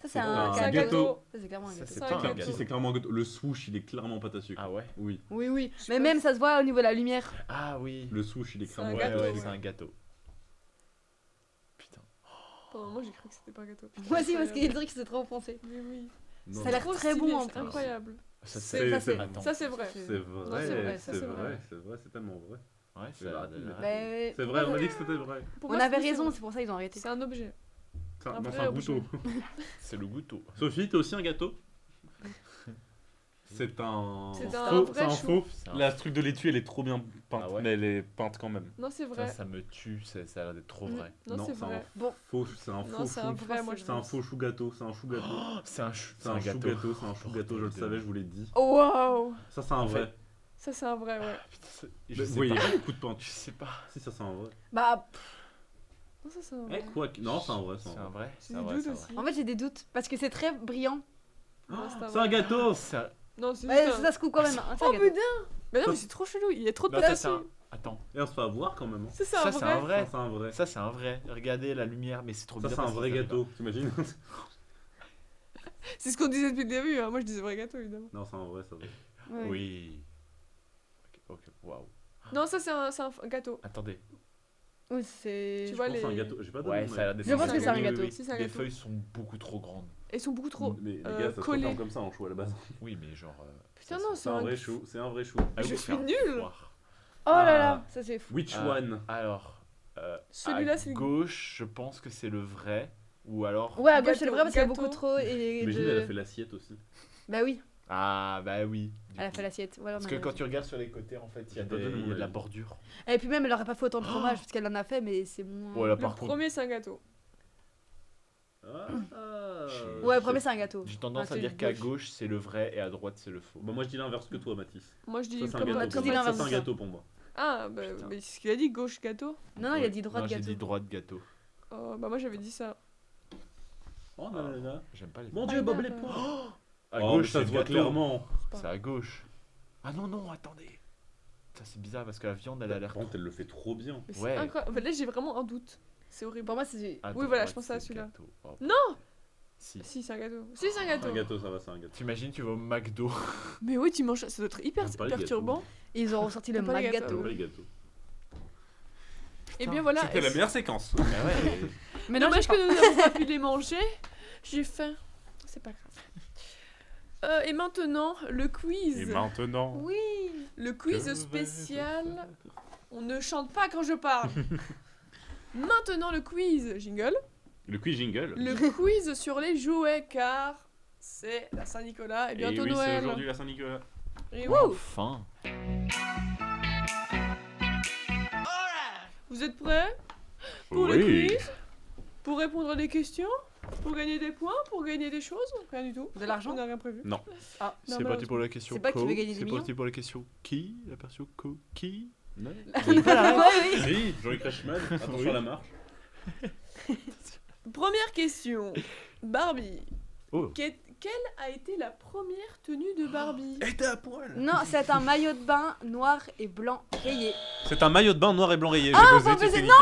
Ça, c'est C'est un un gâteau. gâteau. Ça, c'est clairement un Ça, gâteau. c'est Ça, pas un un gâteau. si, gâteau. c'est clairement un gâteau. Le swoosh, il est clairement pâte à sucre. Ah ouais. Oui. Oui, oui. Je sais Mais pas même ça se voit au niveau de la lumière. Ah oui. Le swoosh, il est C'est un clairement Ouais, gâteau, ouais, ouais. c'est un gâteau. Putain. Pendant un moment j'ai cru que c'était pas un gâteau. Moi aussi, parce qu'il y a des trucs qui sont trop enfoncés. Oui, oui. Non, Ça a l'air Trop très stylé, bon, en c'est plus. incroyable. Ça, C'est- Ça, c'est- Attends. Ça c'est vrai. C'est c'est vrai, vrai, ça, c'est c'est vrai, vrai. c'est vrai, c'est tellement vrai. Ouais, C'est ça a vrai. l'air- Bah, C'est vrai, on a dit que c'était vrai. Pour on moi, avait c'est- raison, c'est pour ça qu'ils ont arrêté. C'est un objet. C'est un, Un non, c'est vrai un gâteau. C'est le gâteau. Sophie, t'as aussi un gâteau? C'est un. C'est un faux. vrai C'est un chou. faux. C'est un- La truc de laitue, elle est trop bien peinte, Ah ouais mais elle est peinte quand même. Non, c'est Ça, vrai. ça me tue, ça a l'air d'être trop Mm. vrai. Non, c'est c'est un vrai. Bon. faux. C'est un Non, faux c'est un chou. vrai, moi je C'est un pense. faux chou gâteau. C'est un chou gâteau. Oh, c'est un chou C'est un chou gâteau. C'est un chou gâteau. Je le Bordel de- savais, je vous l'ai dit. Oh waouh. Ça, c'est un vrai. Ça c'est un vrai, ouais. Putain, Mais je vous sais voyez pas. pas le coup de Je peinture. sais pas. Si, ça, c'est un vrai. Bah, Non, ça c'est un Eh, vrai. quoi que- Non, c'est un vrai. C'est C'est un un vrai. vrai. J'ai C'est des un vrai. doutes c'est un aussi. vrai. en fait, j'ai des doutes parce que c'est très brillant. Non, c'est un C'est un vrai. gâteau. Ça- Non, c'est Ouais, juste un- ça se coupe quand même. hein, c'est un Oh gâteau. putain. Mais non, mais c'est trop chelou. Il y a trop de Non, pâte ça, à c'est un- sucre. Attends. Et on se fait avoir quand même. hein. Ça c'est Ça, un c'est un vrai. vrai. Ça, c'est un vrai. Ça, c'est un vrai. Regardez la lumière, mais c'est trop Ça, bizarre. c'est un parce vrai que ça gâteau. T'imagines? C'est ce qu'on disait depuis le début. Hein. Moi je disais vrai gâteau évidemment. Non, c'est un vrai, ça va. fait pas. Oui. Ok, waouh. Non, ça c'est un gâteau. Attendez. Oui, c'est. Tu vois Je pense que c'est un les. gâteau. J'ai pas Ouais, donné. ça a l'air d'être Je pense que c'est un Oui, gâteau. oui, oui. Si, c'est un Les gâteau. feuilles sont beaucoup trop grandes. Elles sont beaucoup trop. Mais les gars, ça se collées. transforme comme ça en chou à la base. Oui, mais genre. Putain, ça, non, C'est un vrai chou. C'est un vrai chou. Ah, Je vous suis faire nulle. voir. Oh là Ah. là, ça c'est fou. Which Ah. one? Alors. Celui-là, à c'est le- gauche, je pense que c'est le vrai. Ou alors. Ouais, à gauche c'est le Gâteau, vrai parce qu'il y a gâteau. beaucoup trop et Imagine, de- elle a fait l'assiette aussi. Bah oui, Ah, bah oui. du elle a coup. fait l'assiette. Voilà, Parce on que a quand raison. tu regardes sur les côtés, en fait, il y a, J'ai pas donné il y mon a de la avis. bordure. Et puis même, elle aurait pas fait autant de fromage parce qu'elle en a fait, mais c'est moins. Voilà, Le par contre, premier c'est un gâteau. Ah. Ouais, le premier c'est un gâteau. j'ai tendance Ah, à c'est dire qu'à gauche. gauche, c'est le vrai et à droite, c'est le faux. Bah, moi, je dis l'inverse que toi, Mathis. Moi je dis Ça, c'est un comme on a gâteau. tous dit pour moi. l'inverse Ça, c'est un de ça. gâteau pour moi. Ah, bah, Putain. mais c'est ce qu'il a dit, gauche gâteau. Non, non, il a Ouais. dit droite Non, j'ai gâteau. dit droite gâteau. Oh, bah moi j'avais dit ça. Oh là là là. J'aime pas les. Mon Ah, dieu, Bob non, les bah. points. À Oh, gauche, ça c'est se le voit gâteau. clairement. C'est à gauche. Ah non, non, attendez. Ça, c'est bizarre parce que la viande, elle a l'air. Par contre, elle le fait trop bien. Mais c'est Ouais. incroyable. En fait, là j'ai vraiment un doute. C'est horrible. Pour moi, c'est. À Oui, voilà, droite, je pense à c'est celui-là. gâteau. Oh. Non. Si. Si, c'est un gâteau. Si, c'est un C'est gâteau. un gâteau, ça va, c'est un gâteau. T'imagines, tu vas au McDo. Mais oui, tu manges ça. Ça doit être hyper J'aime pas les perturbant. Et ils ont ressorti le T'as pas les Mac gâteaux. gâteau. Pas les gâteaux. Et bien voilà. C'était la meilleure séquence. Ah ouais. Mais non, Dommage j'ai pas- que nous n'avons pas pu les manger. J'ai faim. C'est pas grave. Et maintenant, le quiz. Et maintenant. Oui. Le quiz Que spécial. On ne chante pas quand je parle. Maintenant, le quiz. Jingle. Le quiz jingle. Le quiz sur les jouets, car c'est la Saint-Nicolas et Et bientôt oui, c'est Noël. aujourd'hui la Saint-Nicolas. Et oui. Enfin. Vous êtes prêts pour le quiz? Pour répondre à des questions? Pour gagner des points? Pour gagner des choses? Rien du tout. De l'argent On n'a rien prévu. Non. Ah, Non, C'est parti pour la question. C'est pas qui co. veut gagner des C'est millions parti pour la question qui. La version co. Qui. Non. ouais, oui. Si, Jean-Luc Reichmann, attention Oui. à la marche. Première question. Barbie, Oh. Quelle a été la première tenue de Barbie? Et t'es à poil. Non, c'est un maillot de bain noir et blanc rayé. C'est un maillot de bain noir et blanc rayé. Ah, J'ai on buzzé, va tu buzzer. fais Non,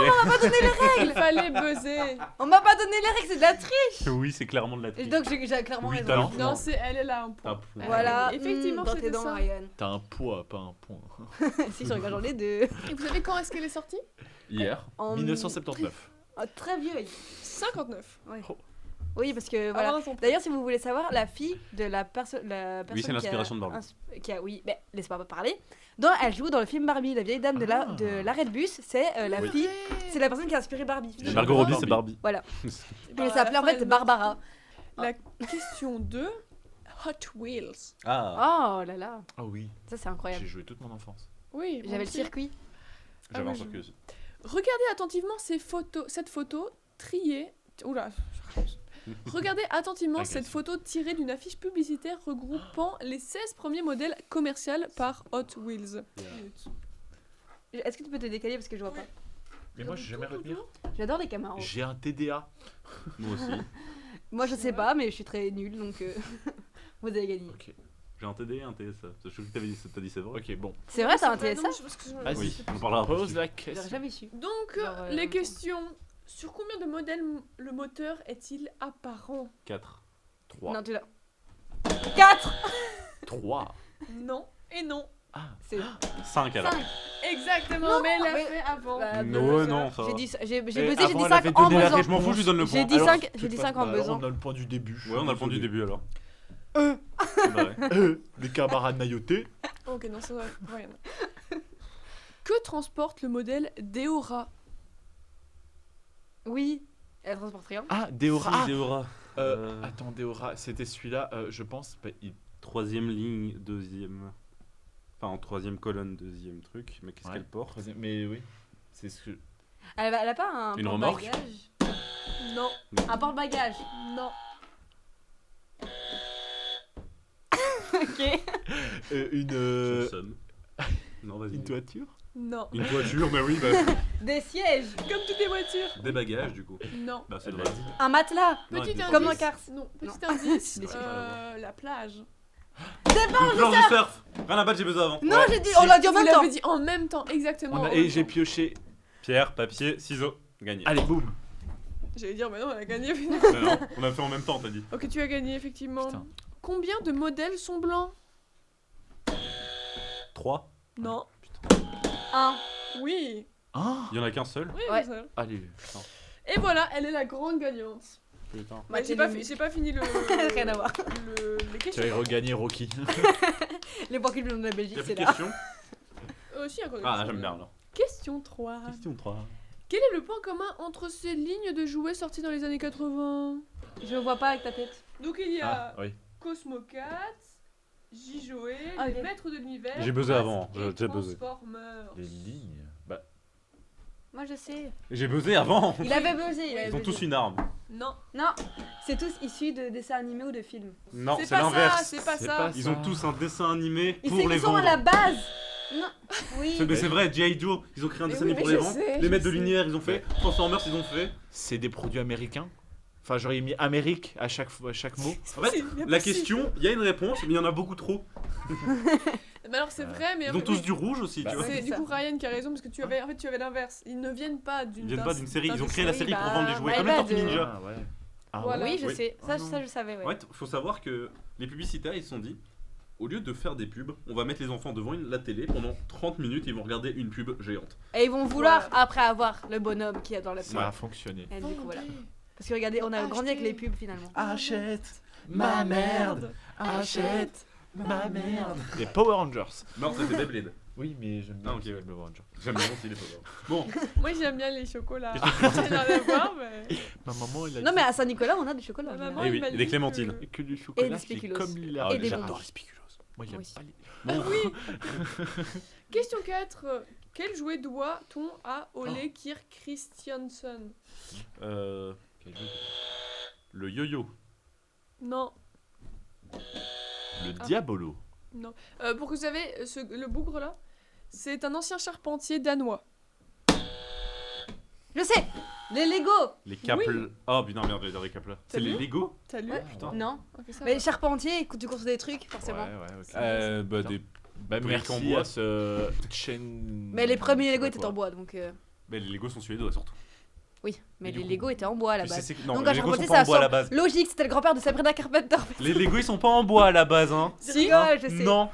niquer. Il fallait buzzer. On m'a pas donné les règles, c'est de la triche. Oui, c'est clairement de la Et triche. donc j'ai clairement Oui, raison. t'as le Non. Non, elle est là un T'as un point. point. Voilà, Effectivement, dans tes c'était dents, ça. Ryan. T'as un poids, pas un point. Si, je regarde les deux. Et vous savez quand est-ce qu'elle est sortie? Hier. En 1979. Oh, très vieux. 59. Oui, parce que voilà. Avant son D'ailleurs, si vous voulez savoir, la fille de la personne Oui, c'est l'inspiration de Barbie. Oui, mais laisse-moi pas parler. Elle joue dans le film Barbie, la vieille dame de l'arrêt de bus. C'est la fille, c'est la personne qui a inspiré Barbie. Et Margot Robbie, c'est Barbie. Voilà. Bah, Elle s'appelait en fait Barbara. La question 2. Hot Wheels. Ah, Oh là là, Ah oui, ça c'est incroyable. j'ai joué toute mon enfance. Oui, moi J'avais le aussi. circuit. j'avais Ah un oui, circuit aussi. Regardez attentivement cette photo triée. Oula. Regardez attentivement Agressif. cette photo tirée d'une affiche publicitaire regroupant les 16 premiers modèles commerciaux par Hot Wheels. Est-ce que tu peux te décaler parce que je vois pas? Mais moi, j'ai jamais retenu. J'adore les Camaros. J'ai un TDA. Moi aussi. Moi je C'est sais vrai pas, mais je suis très nulle donc vous avez gagné. Ok, J'ai un TD et un TSA. Je crois que t'as dit c'est vrai. ok, bon. C'est vrai, t'as un Ouais, non, TSA? mais je pense que je- Vas-y. Oui, on parlera après. Pose la J'aurais question. jamais su. Donc, Genre, les questions. Sur combien de modèles le moteur est-il apparent? 4. 3. Non, tu l'as. 4. 3. Non et non. Ah, C'est 5 alors. 5. Exactement, Non, mais elle l'a mais- fait avant. Bah, Non, non, ça J'ai va. dit, j'ai buzzé, Et j'ai dit avant, elle 5 avait en donné la buzzant. Je m'en fous, je lui donne le J'ai point. dit Alors, 5 c'est pas- en alors, buzzant. on a le point du début. je Ouais, on a le suis point du désolé. début alors. Bah ouais. Les camarades naïotés. Ok, non, ça va. Rien. Que transporte le modèle Deora? Oui, elle transporte rien. Ah, Deora. Si, Ah, Deora. attends, Deora, c'était celui-là, je pense. Bah, Troisième ligne, deuxième. Enfin, en troisième colonne, deuxième truc. Mais qu'est-ce Ouais. qu'elle porte? troisième- Mais oui, c'est ce que. Elle a pas un Une remorque. porte-bagages? Non, Un porte-bagages. non. Ok. Une, Je sonne. Non, vas-y. une toiture. Non. Une voiture, mais oui, bah. Des sièges. Comme toutes les voitures. Des bagages, du coup. Non. Bah, c'est Elle vrai. l'a dit. Un matelas. Non, Petit des- indice. Comme dans Cars. Non, petit Non. indice. Des sièges. La plage. Une planche de surf. Rien à battre, j'ai besoin avant. Non, Ouais. j'ai dit, on l'a dit en Vous même temps. l'avez dit en même temps, exactement. en même Et j'ai temps. pioché. Pierre, papier, ciseaux. Gagné. Allez, boum. J'allais dire, mais non, on a gagné. Non, non, on a fait en même temps, t'as dit. Ok, tu as gagné, effectivement. Putain. Combien de modèles sont blancs? 3. Non. Un. Oui. Ah, Il y en a qu'un seul. Oui, Ouais. c'est ça. allez. Et voilà, elle est la grande gagnante. Putain. Bah, Ouais, t'es j'ai pas fini le. Rien à voir. Les Tu questions. vas regagner Rocky. Les points cultes de la Belgique, Y'a c'est plus de là. questions? Si, encore une Ah, question. j'aime bien alors. Question 3. Question 3. Quel est le point commun entre ces lignes de jouets sorties dans les années 80? Je vois pas avec ta tête. Donc il y a Ah, oui. Cosmo Cat, J-Joé, Ah, les ok. Maîtres de l'Univers. J'ai buzzé As avant, et j'ai buzzé. Transformers. Les lignes. Bah, Moi je sais. J'ai buzzé avant. Il avait buzzé. Il avait Ils ont buzzé. tous une arme. Non, Non, c'est tous issus de dessins animés ou de films. Non, c'est c'est pas ça, l'inverse. c'est pas C'est ça. pas Ils ont tous un dessin animé Ils pour les sont à vendre. la base. Non. Oui. Mais c'est vrai, G.I. Joe, ils ont créé un Mais dessin oui, animé pour mais les je vendre. sais, Les je Maîtres de sais. Lumière, ils ont fait. Transformers, ils ont fait. c'est des produits américains. Enfin, j'aurais mis Amérique à chaque mot. En fait, C'est bien la possible. question, il y a une réponse, mais il y en a beaucoup trop. Mais alors c'est vrai, mais Ils en ont fait, tous oui, du rouge aussi, Bah, tu vois. c'est c'est du ça. coup Ryan qui a raison parce que tu avais l'inverse. Ils ne viennent pas d'une. Ils viennent pas d'une série, ils ont créé la Oui, série pour bah, vendre des jouets. my Comme les bad. Tortues Ninja. Ah ouais. Ah Voilà. Oui, je Oui. sais. Ça, Oh non. ça je savais. Ouais. Ouais, faut savoir que les publicitaires, ils se sont dit, au lieu de faire des pubs, on va mettre les enfants devant la télé pendant 30 minutes, ils vont regarder une pub géante. Et ils vont vouloir Voilà. après avoir le bonhomme qui est dans la pub. Ça a fonctionné. Et Oh, du coup, voilà. ok. Parce que regardez, on a grandi avec Acheter. les pubs finalement. Achète ma merde. Achète ma merde. Les Power Rangers. Non, c'était Beyblade. Oui, mais j'aime bien Ah, ok, les ouais. Power Rangers. J'aime bien aussi les Power. Bon, Moi j'aime bien les chocolats. Question J'ai rien à voir, mais. Ma maman, elle a Non, dit mais à Saint-Nicolas, on a du chocolat. Ma généralement. maman, Eh oui, il m'a et des dit clémentines. que- que du chocolat, des c'est spéculoos. comme les Et des J'adore bonbons. les spéculoos. Moi, j'aime Moi aussi. pas les... bon. Oui. Question 4. Quel jouet doit-on à Ole Kirk Christiansen? Quel jeu Le yo-yo. Non. Le Ah. Diabolo. Pour que vous savez, le bougre là, c'est un ancien charpentier danois. Je sais. Les Lego. Les Capl. Oh putain, merde, j'allais dire les Capl. C'est T'as les vu Lego T'as lu Ouais. Putain. Non. Ok, ça Mais va. Charpentier, tu construis des trucs, forcément. Ouais, ok. Bah, Putain. des... Bah, briques en merci bois. à ce chaîne. Mais les premiers je sais Lego pas étaient quoi. en bois, donc. Bah, les Lego sont suédois surtout. Oui, mais Et du les coup- Lego étaient en bois à la Tu base. sais, non, Donc, les à Lego Charpentier, sont pas en ça bois à la ressemble. base. Logique, c'était le grand-père de Sabrina Carpenter. Les Lego ils sont pas en bois à la base, hein. Je rigole, je sais. Non,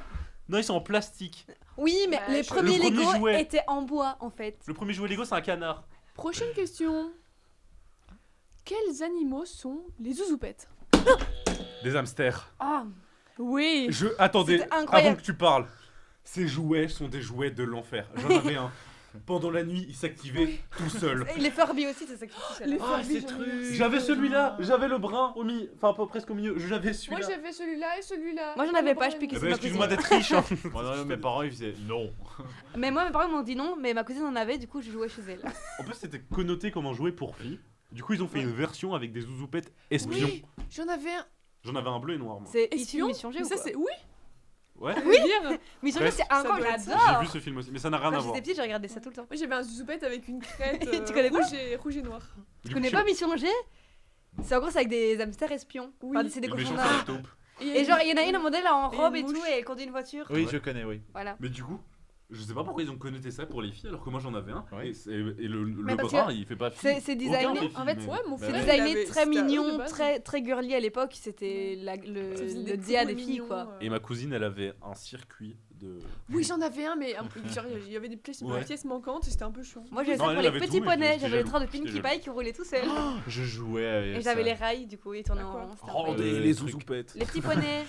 non, ils sont en plastique. Oui, mais Bah, les je- premiers Le premier Lego jouet. étaient en bois, en fait. Le premier jouet Lego, c'est un canard. Prochaine question. Quels animaux sont les zouzoupettes? Des hamsters. Ah, Oui. Attendez, C'était incroyable. avant que tu parles. Ces jouets sont des jouets de l'enfer. J'en avais un. Pendant la nuit, il s'activait tout seul. et les Furby aussi, c'est ça qui touche. Les Ah, Furby, ces j'en ai trucs. eu. J'avais celui-là, j'avais le brun au milieu, enfin pas presque au milieu. J'avais Moi celui-là. j'avais celui-là et celui-là. Moi, j'en avais pas, je piquais Eh c'est ben, ma excuse-moi cousine. d'être riche. Hein. Moi, non, mes parents ils faisaient non. Mais moi, mes parents m'ont dit non, mais ma cousine en avait, du coup, je jouais chez elle. En plus, c'était connoté comme un jouet pour filles. Du coup, ils ont fait une version avec des zouzoupettes espions. Oui, j'en avais un. J'en avais un bleu et noir, moi. C'est issu de Espion. Mission G Mais ou ça quoi c'est oui. Ouais. Oui. Dire. Mission G, Ouais, c'est ça encore, doit être ça. j'adore. J'ai vu ce film aussi, mais ça n'a rien à Quand voir. j'étais petite, j'ai regardé ça tout le temps. Moi j'avais un zouzouppette avec une crête Tu connais pas rouge et noir. Du Tu coup, connais je- pas Mission G? C'est en gros, c'est avec des hamsters espions. Oui. Enfin, c'est des Le cochons méchant, d'Inde. c'est la taupe. Et genre, il y en a une, un modèle en Et robe une et tout, mouche. et elle conduit une voiture. Oui, Ouais. je connais, oui. Voilà. Mais du coup, je sais pas pourquoi ils ont connoté ça pour les filles alors que moi j'en avais un. Ouais. Et le Mais parce brun, que il fait pas fille. C'est Aucun designé, fait fille, en fait, mais- Ouais, mon Bah c'est frère. ouais. il designé avait- très c'était à eux de mignon, base. très girly à l'époque. C'était Ça faisait le petits dia bruits des filles, mignons, quoi. Et ma cousine, elle avait un circuit de. Oui, j'en avais un, mais genre, il y avait des Ouais. pièces manquantes et c'était un peu chiant. Moi, j'avais Non, ça elle pour les avait petits tout, mais poneys. j'étais J'avais le jaloux. train de J'étais Pinkie jaloux. Pie qui roulait tout seul. Je jouais avec Et ça. j'avais les rails, du coup, ils tournaient À en quoi rond. c'était Oh, incroyable. les trucs. zouzoupettes. Les petits poneys.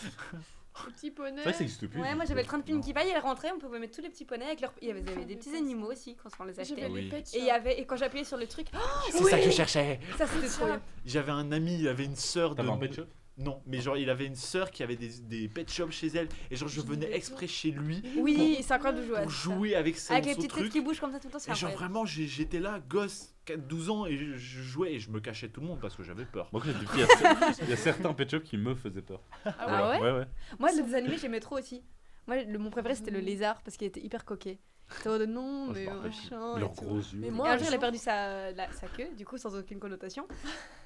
Les petits poneys. C'est vrai que ça existe plus. Ouais, moi j'avais le train de Pinkie Pie, elle rentrait, on pouvait mettre tous les petits poneys avec leur. Il y avait des petits animaux aussi quand on les achetait. J'avais Oui. les pets. Et il y avait, et quand j'appuyais sur le truc, C'est ça que je cherchais. ça c'était trop bien. J'avais un ami, il avait une sœur de. T'avais un pet shop? Non, mais genre il avait une sœur qui avait des pet shops chez elle et genre je J'en venais avais exprès chez lui Oui, c'est incroyable de jouer à pour ça. jouer avec ça. Avec les son petites têtes truc. qui bougent comme ça tout le temps, c'est Et genre incroyable. vraiment j'étais là, gosse, 4-12 ans et je jouais et je me cachais tout le monde parce que j'avais peur. Moi, quand j'étais petit, il y a certains pet shops qui me faisaient peur. Ah ouais? Ouais, ouais. Moi, les animés, j'aimais trop aussi. Moi, mon préféré, c'était le lézard parce qu'il était hyper coquet. C'était en mode non, Oh, je mais me rappelle machin. et Leurs tout. gros yeux. Mais Et moi, un jour, il a je- perdu sa queue, du coup, sans aucune connotation.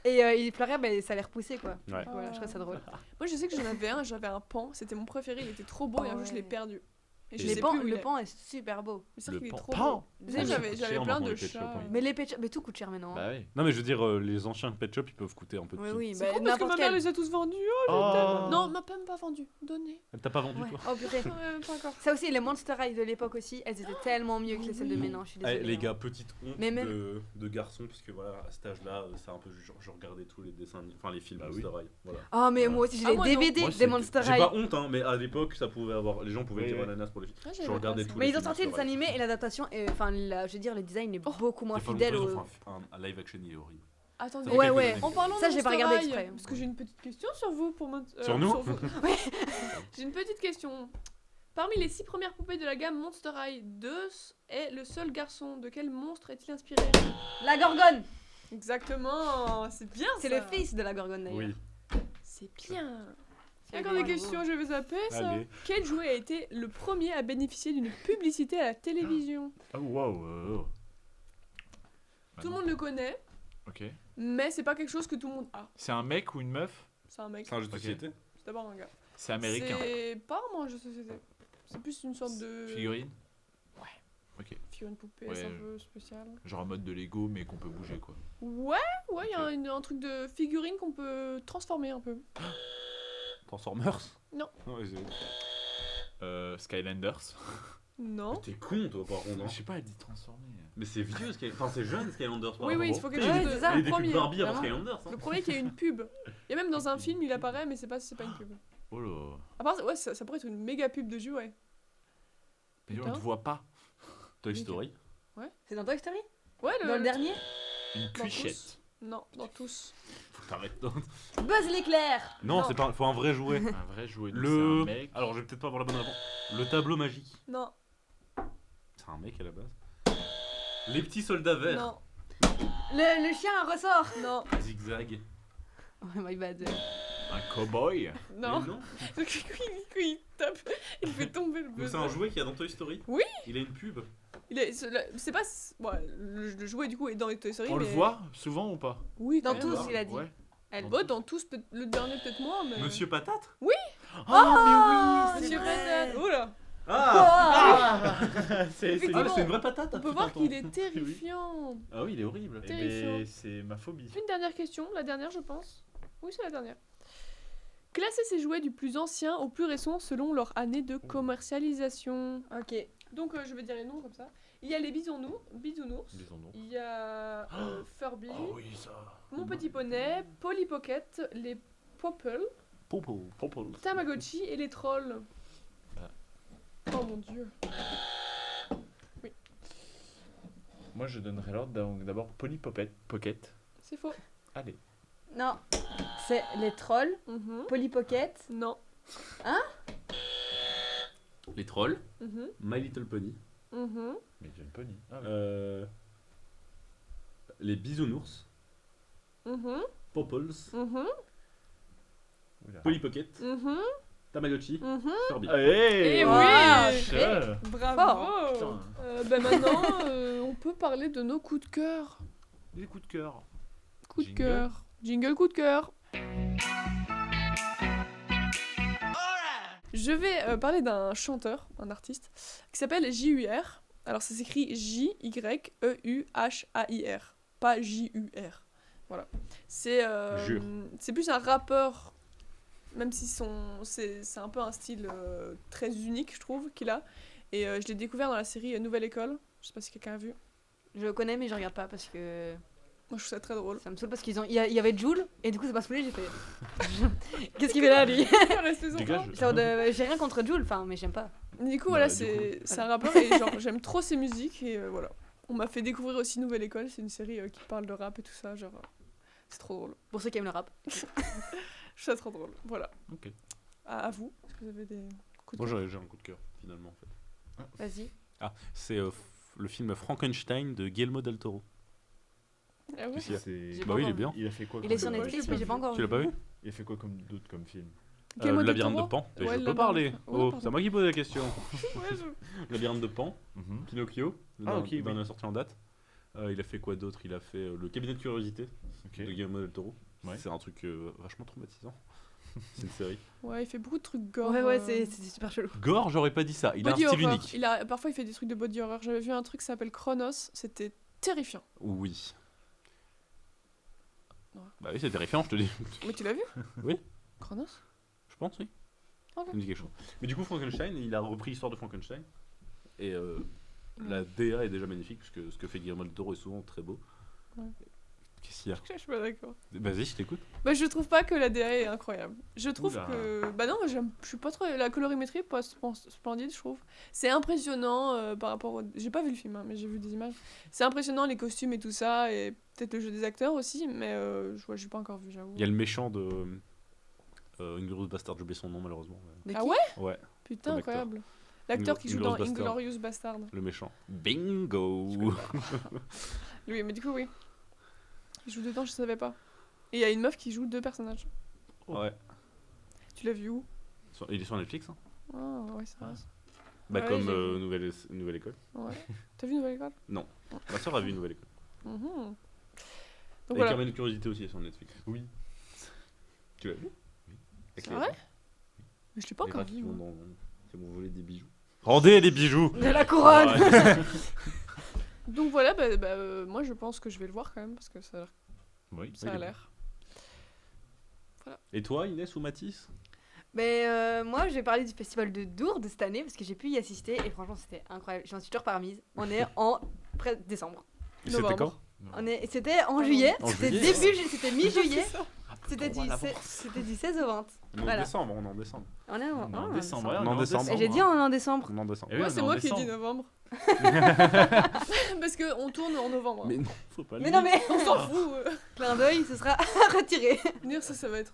Et il pleurait, mais ça allait repousser, quoi. Ouais. Voilà, je trouve ça drôle. Moi, je sais que j'avais un pan, c'était mon préféré, il était trop beau et un jour je l'ai Ouais. perdu. Et je Les sais pans, plus où il le est. pan est super beau. Mais c'est Le vrai qu'il est pan. trop Pan. beau. Vous Moi, avez- j'avais cher plein maintenant, de les pet shops, chats. oui. Mais les pet shops, mais tout coûte cher maintenant. Bah oui. Non, mais je veux dire, les anciens pet shops, ils peuvent coûter un peu de Oui, thunes. oui, C'est bah, con parce que ma n'importe mère quel. les a tous vendus. Oh. Non, m'a pas même pas vendu. Donné. Elle t'a pas vendu, Ouais. toi? Oh purée. Ouais, pas encore. Ça aussi, les Monster High de l'époque aussi, elles étaient tellement mieux que les celles de maintenant, je suis désolée. Eh, les hein. gars, petite honte Mais même- de garçon, parce que voilà, à cet âge-là, c'est un peu. Je regardais tous les dessins, enfin les films Bah oui. Monster High. Voilà. Oh, mais moi aussi, j'ai Ah, les moi, non. DVD Moi, des c'était- Monster J'ai High. pas honte, hein, mais à l'époque, ça pouvait avoir. Les gens pouvaient Oui, dire oui. ananas pour les filles. Ah, Je j'avais regardais pas ça. tous Mais les ils ont films sorti des Monster High. animés et l'adaptation, enfin, je veux dire, le design est beaucoup moins Il y a pas fidèle longtemps, au. ils ont fait un live action, il est horrible. Attendez. Ça fait Ouais, quelques ouais. années. En parlant Ça, de j'ai pas Monster regardé High, exprès. parce que j'ai une petite question sur vous pour Sur nous vous. J'ai une petite question. Parmi les 6 premières poupées de la gamme Monster High, Deus est le seul garçon. De quel monstre est-il inspiré? La Gorgone. Exactement, c'est bien C'est ça. le fils de la Gorgone d'ailleurs. Oui. C'est bien. C'est Encore bien. des questions, je vais zapper ça. Allez. Quel jouet a été le premier à bénéficier d'une publicité à la télévision? Oh wow. Tout le monde le connaît, Ok. mais c'est pas quelque chose que tout le monde a. C'est un mec ou une meuf? C'est un mec. C'est un jeu de Ok. société. C'est d'abord un gars. C'est américain. C'est pas vraiment un jeu de société. C'est plus une sorte de Figurine? figurine poupée, Ouais. c'est un peu spécial. Genre en mode de Lego mais qu'on peut bouger quoi. Ouais, il y a un truc de figurine qu'on peut transformer un peu. Transformers? Non. Ouais, Skylanders. Non. T'es con, toi, par contre. hein. Je sais pas, elle dit transformer. Mais c'est vieux, enfin c'est jeune Skylanders. par Oui, oui, il rapport faut au- quelque Ouais, chose de. c'est ça. Il y a Le des pubs premier, Barbie avant vraiment. Skylanders. Hein. le premier qui a une pub. Il y a même dans un film, il apparaît, mais c'est pas une pub. Oh là. À part, ouais, ça pourrait être une méga pub de jeu, ouais. Mais on Putain. te voit pas. Toy Story. C'est dans Toy Story? Ouais, Dans le dernier? Une Dans cuichette. tous. Non, dans tous. Faut que t'arrêtes. Buzz l'éclair. Non, c'est pas. Faut un vrai jouet. Un vrai jouet. donc Le. c'est un mec. Alors, je vais peut-être pas avoir la bonne réponse. Le tableau magique. Non, C'est un mec à la base. Les petits soldats verts. non, Le chien a un ressort. non, Zigzag. Oh my bad. Un cowboy. non. Mais non. Donc, il tape, il fait tomber le Donc buzz. c'est un jouet qu'il y a dans Toy Story. Oui. Il a une pub. C'est pas. Ouais, le jouet du coup est dans les Toy Story. On le mais- voit souvent ou pas? Oui, Dans quand même. tous, il a dit. Ouais. Elle. Ouais, dans tous, le dernier peut-être moins, mais. Monsieur Patate Ah, Monsieur vrai. Patate. Oula. Ah c'est Effectivement. c'est une vraie patate. On peut voir qu'il est terrifiant. Ah oui, il est horrible. terrifiant. mais c'est ma phobie. Une dernière question, la dernière je pense. Oui, c'est la dernière. Classez ces jouets du plus ancien au plus récent selon leur année de commercialisation. Ok. Donc je vais dire les noms comme ça. Il y a les bisounours, Bisounours. il y a Furby, Oh oui, ça. Mon Petit Poney, Polly Pocket, les Popple, Popo. Tamagotchi et les trolls. Ah. Oh mon dieu. Moi, je donnerais l'ordre d'abord Polly Pocket. C'est faux. Allez. Non, c'est les trolls, Mhm. Polly Pocket. Non. Les trolls, Mhm. My Little Pony, Mhm. Mais j'ai une pony. Ah, oui. les bisounours, Mhm. Popples, Mhm. Oula. Polly Pocket, Mhm. Tamagotchi, Mhm. Furby. Hey, Eh wow, oui. cher. Bravo. Putain. Maintenant, on peut parler de nos coups de cœur. Des coups de cœur. Coup de Jingle. cœur. Jingle coup de cœur. Je vais parler d'un chanteur, un artiste, qui s'appelle J.U.R. Alors ça s'écrit J-Y-E-U-H-A-I-R, pas J-U-R. Voilà. Jure. C'est plus un rappeur, même si c'est un peu un style très unique, je trouve, qu'il a. Et je l'ai découvert dans la série Nouvelle École. Je sais pas si quelqu'un a vu. Je le connais, mais je regarde pas parce que Moi je trouve ça très drôle. ça me saoule. Parce qu'il y avait Jules, et du coup, ça m'a saoulé. J'ai fait. Qu'est-ce qu'il fait là, lui? Restez longtemps. Dégage. Genre j'ai rien contre Jules, enfin, mais j'aime pas. Du coup, Bah, voilà, du c'est un rappeur et genre, j'aime trop ses musiques et voilà. On m'a fait découvrir aussi Nouvelle École, c'est une série qui parle de rap et tout ça, genre c'est trop drôle. Pour ceux qui aiment le rap. Je trouve ça trop drôle. Voilà. Ok. À vous, est-ce que vous avez des coups de Moi cœur j'ai un coup de cœur finalement en fait. Vas-y. Ah, c'est le film Frankenstein de Guillermo del Toro. Ah ouais. Qu'est-ce qu'il y a C'est- J'ai Bah oui, il est bien. Il a fait quoi Il comme- est sur Ouais, Netflix, j'ai mais pas j'ai pas vu. encore Tu l'as pas vu Il a fait quoi comme d'autres comme film? Guillermo Le del labyrinthe de Toro Pan. Ouais, Je le peux labyrinthe. parler. Ouais, Oh, pardon. c'est à moi qui pose la question. Ouais, Le labyrinthe de Pan, Mhm. Pinocchio, Ah, ok, oui. dans la sortie en date. Il a fait quoi d'autre? Il a fait Le cabinet de curiosité Ok. de Guillermo del Toro. Ouais. C'est un truc vachement traumatisant. C'est une série. Ouais, il fait beaucoup de trucs gore. Ouais, c'est super chelou. Gore, j'aurais pas dit ça. Il a un Body style horror. unique. Parfois il fait des trucs de body horror. J'avais vu un truc qui s'appelle Chronos, c'était terrifiant. Oui. Ouais. Bah oui, c'est terrifiant, je te dis. Mais tu l'as vu? Oui. Chronos? Je pense, oui. Ok. Ça me dit quelque chose. Mais du coup, Frankenstein, il a repris l'histoire de Frankenstein. Et la DA est déjà magnifique, parce que ce que fait Guillermo del Toro est souvent très beau. Ouais. Qu'est-ce qu'il y a? Je suis pas d'accord. Vas-y, je t'écoute. Bah, je trouve pas que la DA est incroyable. Je trouve Oula. que. Bah, non, je suis pas trop. La colorimétrie est pas splendide, je trouve. C'est impressionnant par rapport au. J'ai pas vu le film, hein, mais j'ai vu des images. C'est impressionnant, les costumes et tout ça, et peut-être le jeu des acteurs aussi, mais j'ai pas encore vu, j'avoue. Il y a le méchant de Inglourious Bastard, j'ai oublié son nom malheureusement. De Ah qui ouais? Ouais, Putain, comme acteur. incroyable. L'acteur qui joue dans Inglourious Bastard. Inglorious Bastard. le méchant. Bingo. Oui, mais du coup, oui. Il joue dedans, je savais pas. Et il y a une meuf qui joue deux personnages. Ouais. Tu l'as vu où? Il est sur Netflix, hein. Ah, ouais, c'est vrai. Bah Ouais, comme j'ai vu. Nouvelle École. Ouais. T'as vu Nouvelle École? Non. Ma soeur a vu Nouvelle École. Mhm. Donc Et voilà. Cabinet de curiosité aussi est sur Netflix. Oui. Tu l'as vu? Oui. C'est vrai? Mais je l'ai pas Les encore rats qui vu. vont moi. qui vont voler des bijoux. Rendez les bijoux. De la couronne. Ouais. Donc voilà, moi je pense que je vais le voir quand même parce que ça Oui. a il est l'air. Et toi, Inès ou Mathis? Mais moi, je vais parler du festival de Dour de cette année parce que j'ai pu y assister et franchement, c'était incroyable. J'en suis toujours parmise. On est en décembre. Et c'était Novembre. quand? C'était en juillet. En C'était juillet, c'était mi-juillet. Ah, C'était du 16 au 20. On est en Voilà. décembre, on est en décembre. On est en, On est en oh, décembre. On est en ouais, on est en décembre. Et j'ai dit on est en décembre. On est en décembre. Eh oui, Moi on est c'est en moi qui ai dit décembre. novembre. Parce qu'on tourne en novembre. Mais non, faut pas le Mais dire. non, mais On s'en fout. clin d'œil, ce sera retiré. Dire ça va être.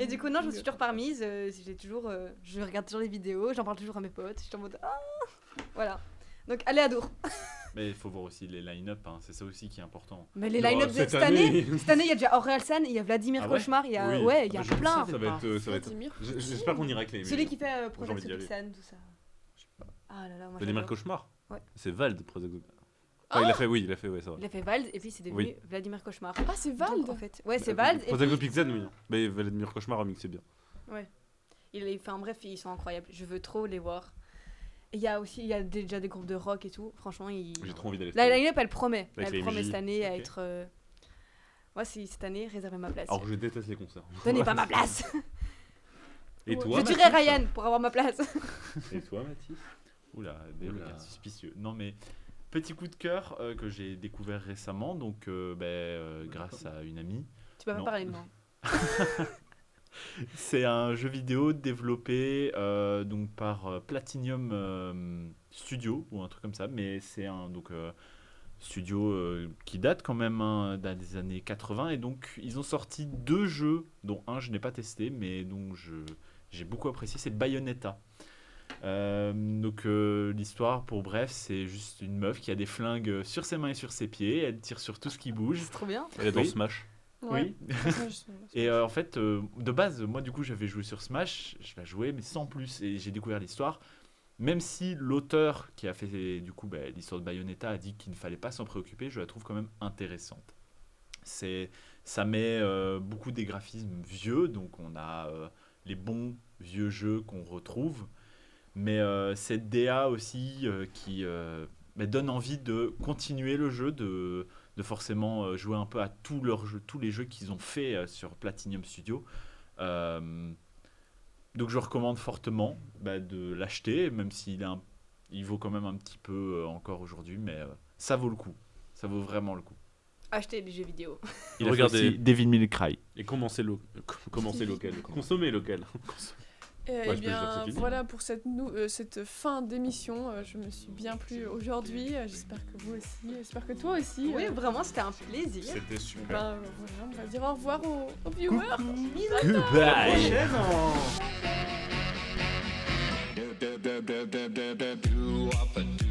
Et du coup, non, je me suis toujours parmise. Je regarde toujours les vidéos, j'en parle toujours à mes potes. Je suis en mode ah voilà. Donc allez à Dour. Mais il faut voir aussi les line-up, hein, c'est ça aussi qui est important. Mais les Non, line-up de cette cette année, année. cette année, il y a déjà Orelsan, il y a Vladimir Ah ouais Cauchemar, il y a Oui. ouais, il y a Je ne plein. savais Ça va être. Ça va être... Vladimir. J'espère qu'on ira avec les. Celui qui fait J'ai Projet envie d'y aller. Pixan, tout ça. Ah là là, moi Vladimir j'adore. Cauchemar. C'est Vald, Project Gopi. Ah il a fait, ouais, ça va. Il a fait Vald et puis c'est devenu Oui. Vladimir Cauchemar. Ah, c'est Vald. Donc, en fait. Ouais, c'est Vald. Et Project puis, Gopi Zen, oui. Mais Vladimir Cauchemar a mixé bien. enfin, bref, ils sont incroyables. Je veux trop les voir. Et il y a déjà des groupes de rock et tout. Franchement, J'ai trop envie d'aller. la line-up, elle promet. Avec Elle les promet MJ. cette année à Ok. être. Moi, si cette année, réservez ma place. Alors que je déteste les concerts. Donnez pas ma place. Et Ouais. toi Je Mathis dirais Ryan pour avoir ma place. Et toi, Mathis Oula, des Oula. regards suspicieux. Non mais petit coup de cœur que j'ai découvert récemment, donc grâce à une amie. Tu peux pas Non. parler de moi. C'est un jeu vidéo développé donc par Platinum Studio ou un truc comme ça, mais c'est un studio qui date quand même des années 80 et donc ils ont sorti 2 jeux dont un je n'ai pas testé mais dont j'ai beaucoup apprécié, c'est Bayonetta. L'histoire pour bref c'est juste une meuf qui a des flingues sur ses mains et sur ses pieds, elle tire sur tout ce qui bouge. C'est trop bien. Elle est dans Oui. Smash. Ouais. Oui. Ouais, Et en fait, de base, moi du coup j'avais joué sur Smash, je la jouais mais sans plus et j'ai découvert l'histoire. Même si l'auteur qui a fait du coup l'histoire de Bayonetta a dit qu'il ne fallait pas s'en préoccuper, je la trouve quand même intéressante. Ça met beaucoup des graphismes vieux, donc on a les bons vieux jeux qu'on retrouve, mais cette DA aussi qui donne envie de continuer le jeu, de forcément jouer un peu à tous les jeux qu'ils ont fait sur Platinum Studio. Donc je recommande fortement de l'acheter, même s'il il vaut quand même un petit peu encore aujourd'hui, mais ça vaut le coup. Ça vaut vraiment le coup. Acheter des jeux vidéo. Il Regardez. a fait aussi Devil May Cry. Et commencer local. Consommer local. Eh je peux bien, dire, c'est fini. voilà pour cette fin d'émission. Je me suis bien plu aujourd'hui. J'espère que vous aussi. J'espère que toi aussi. Oui, vraiment, c'était un plaisir. C'était super. Voilà, on va dire au revoir aux viewers. Goodbye. Do up a do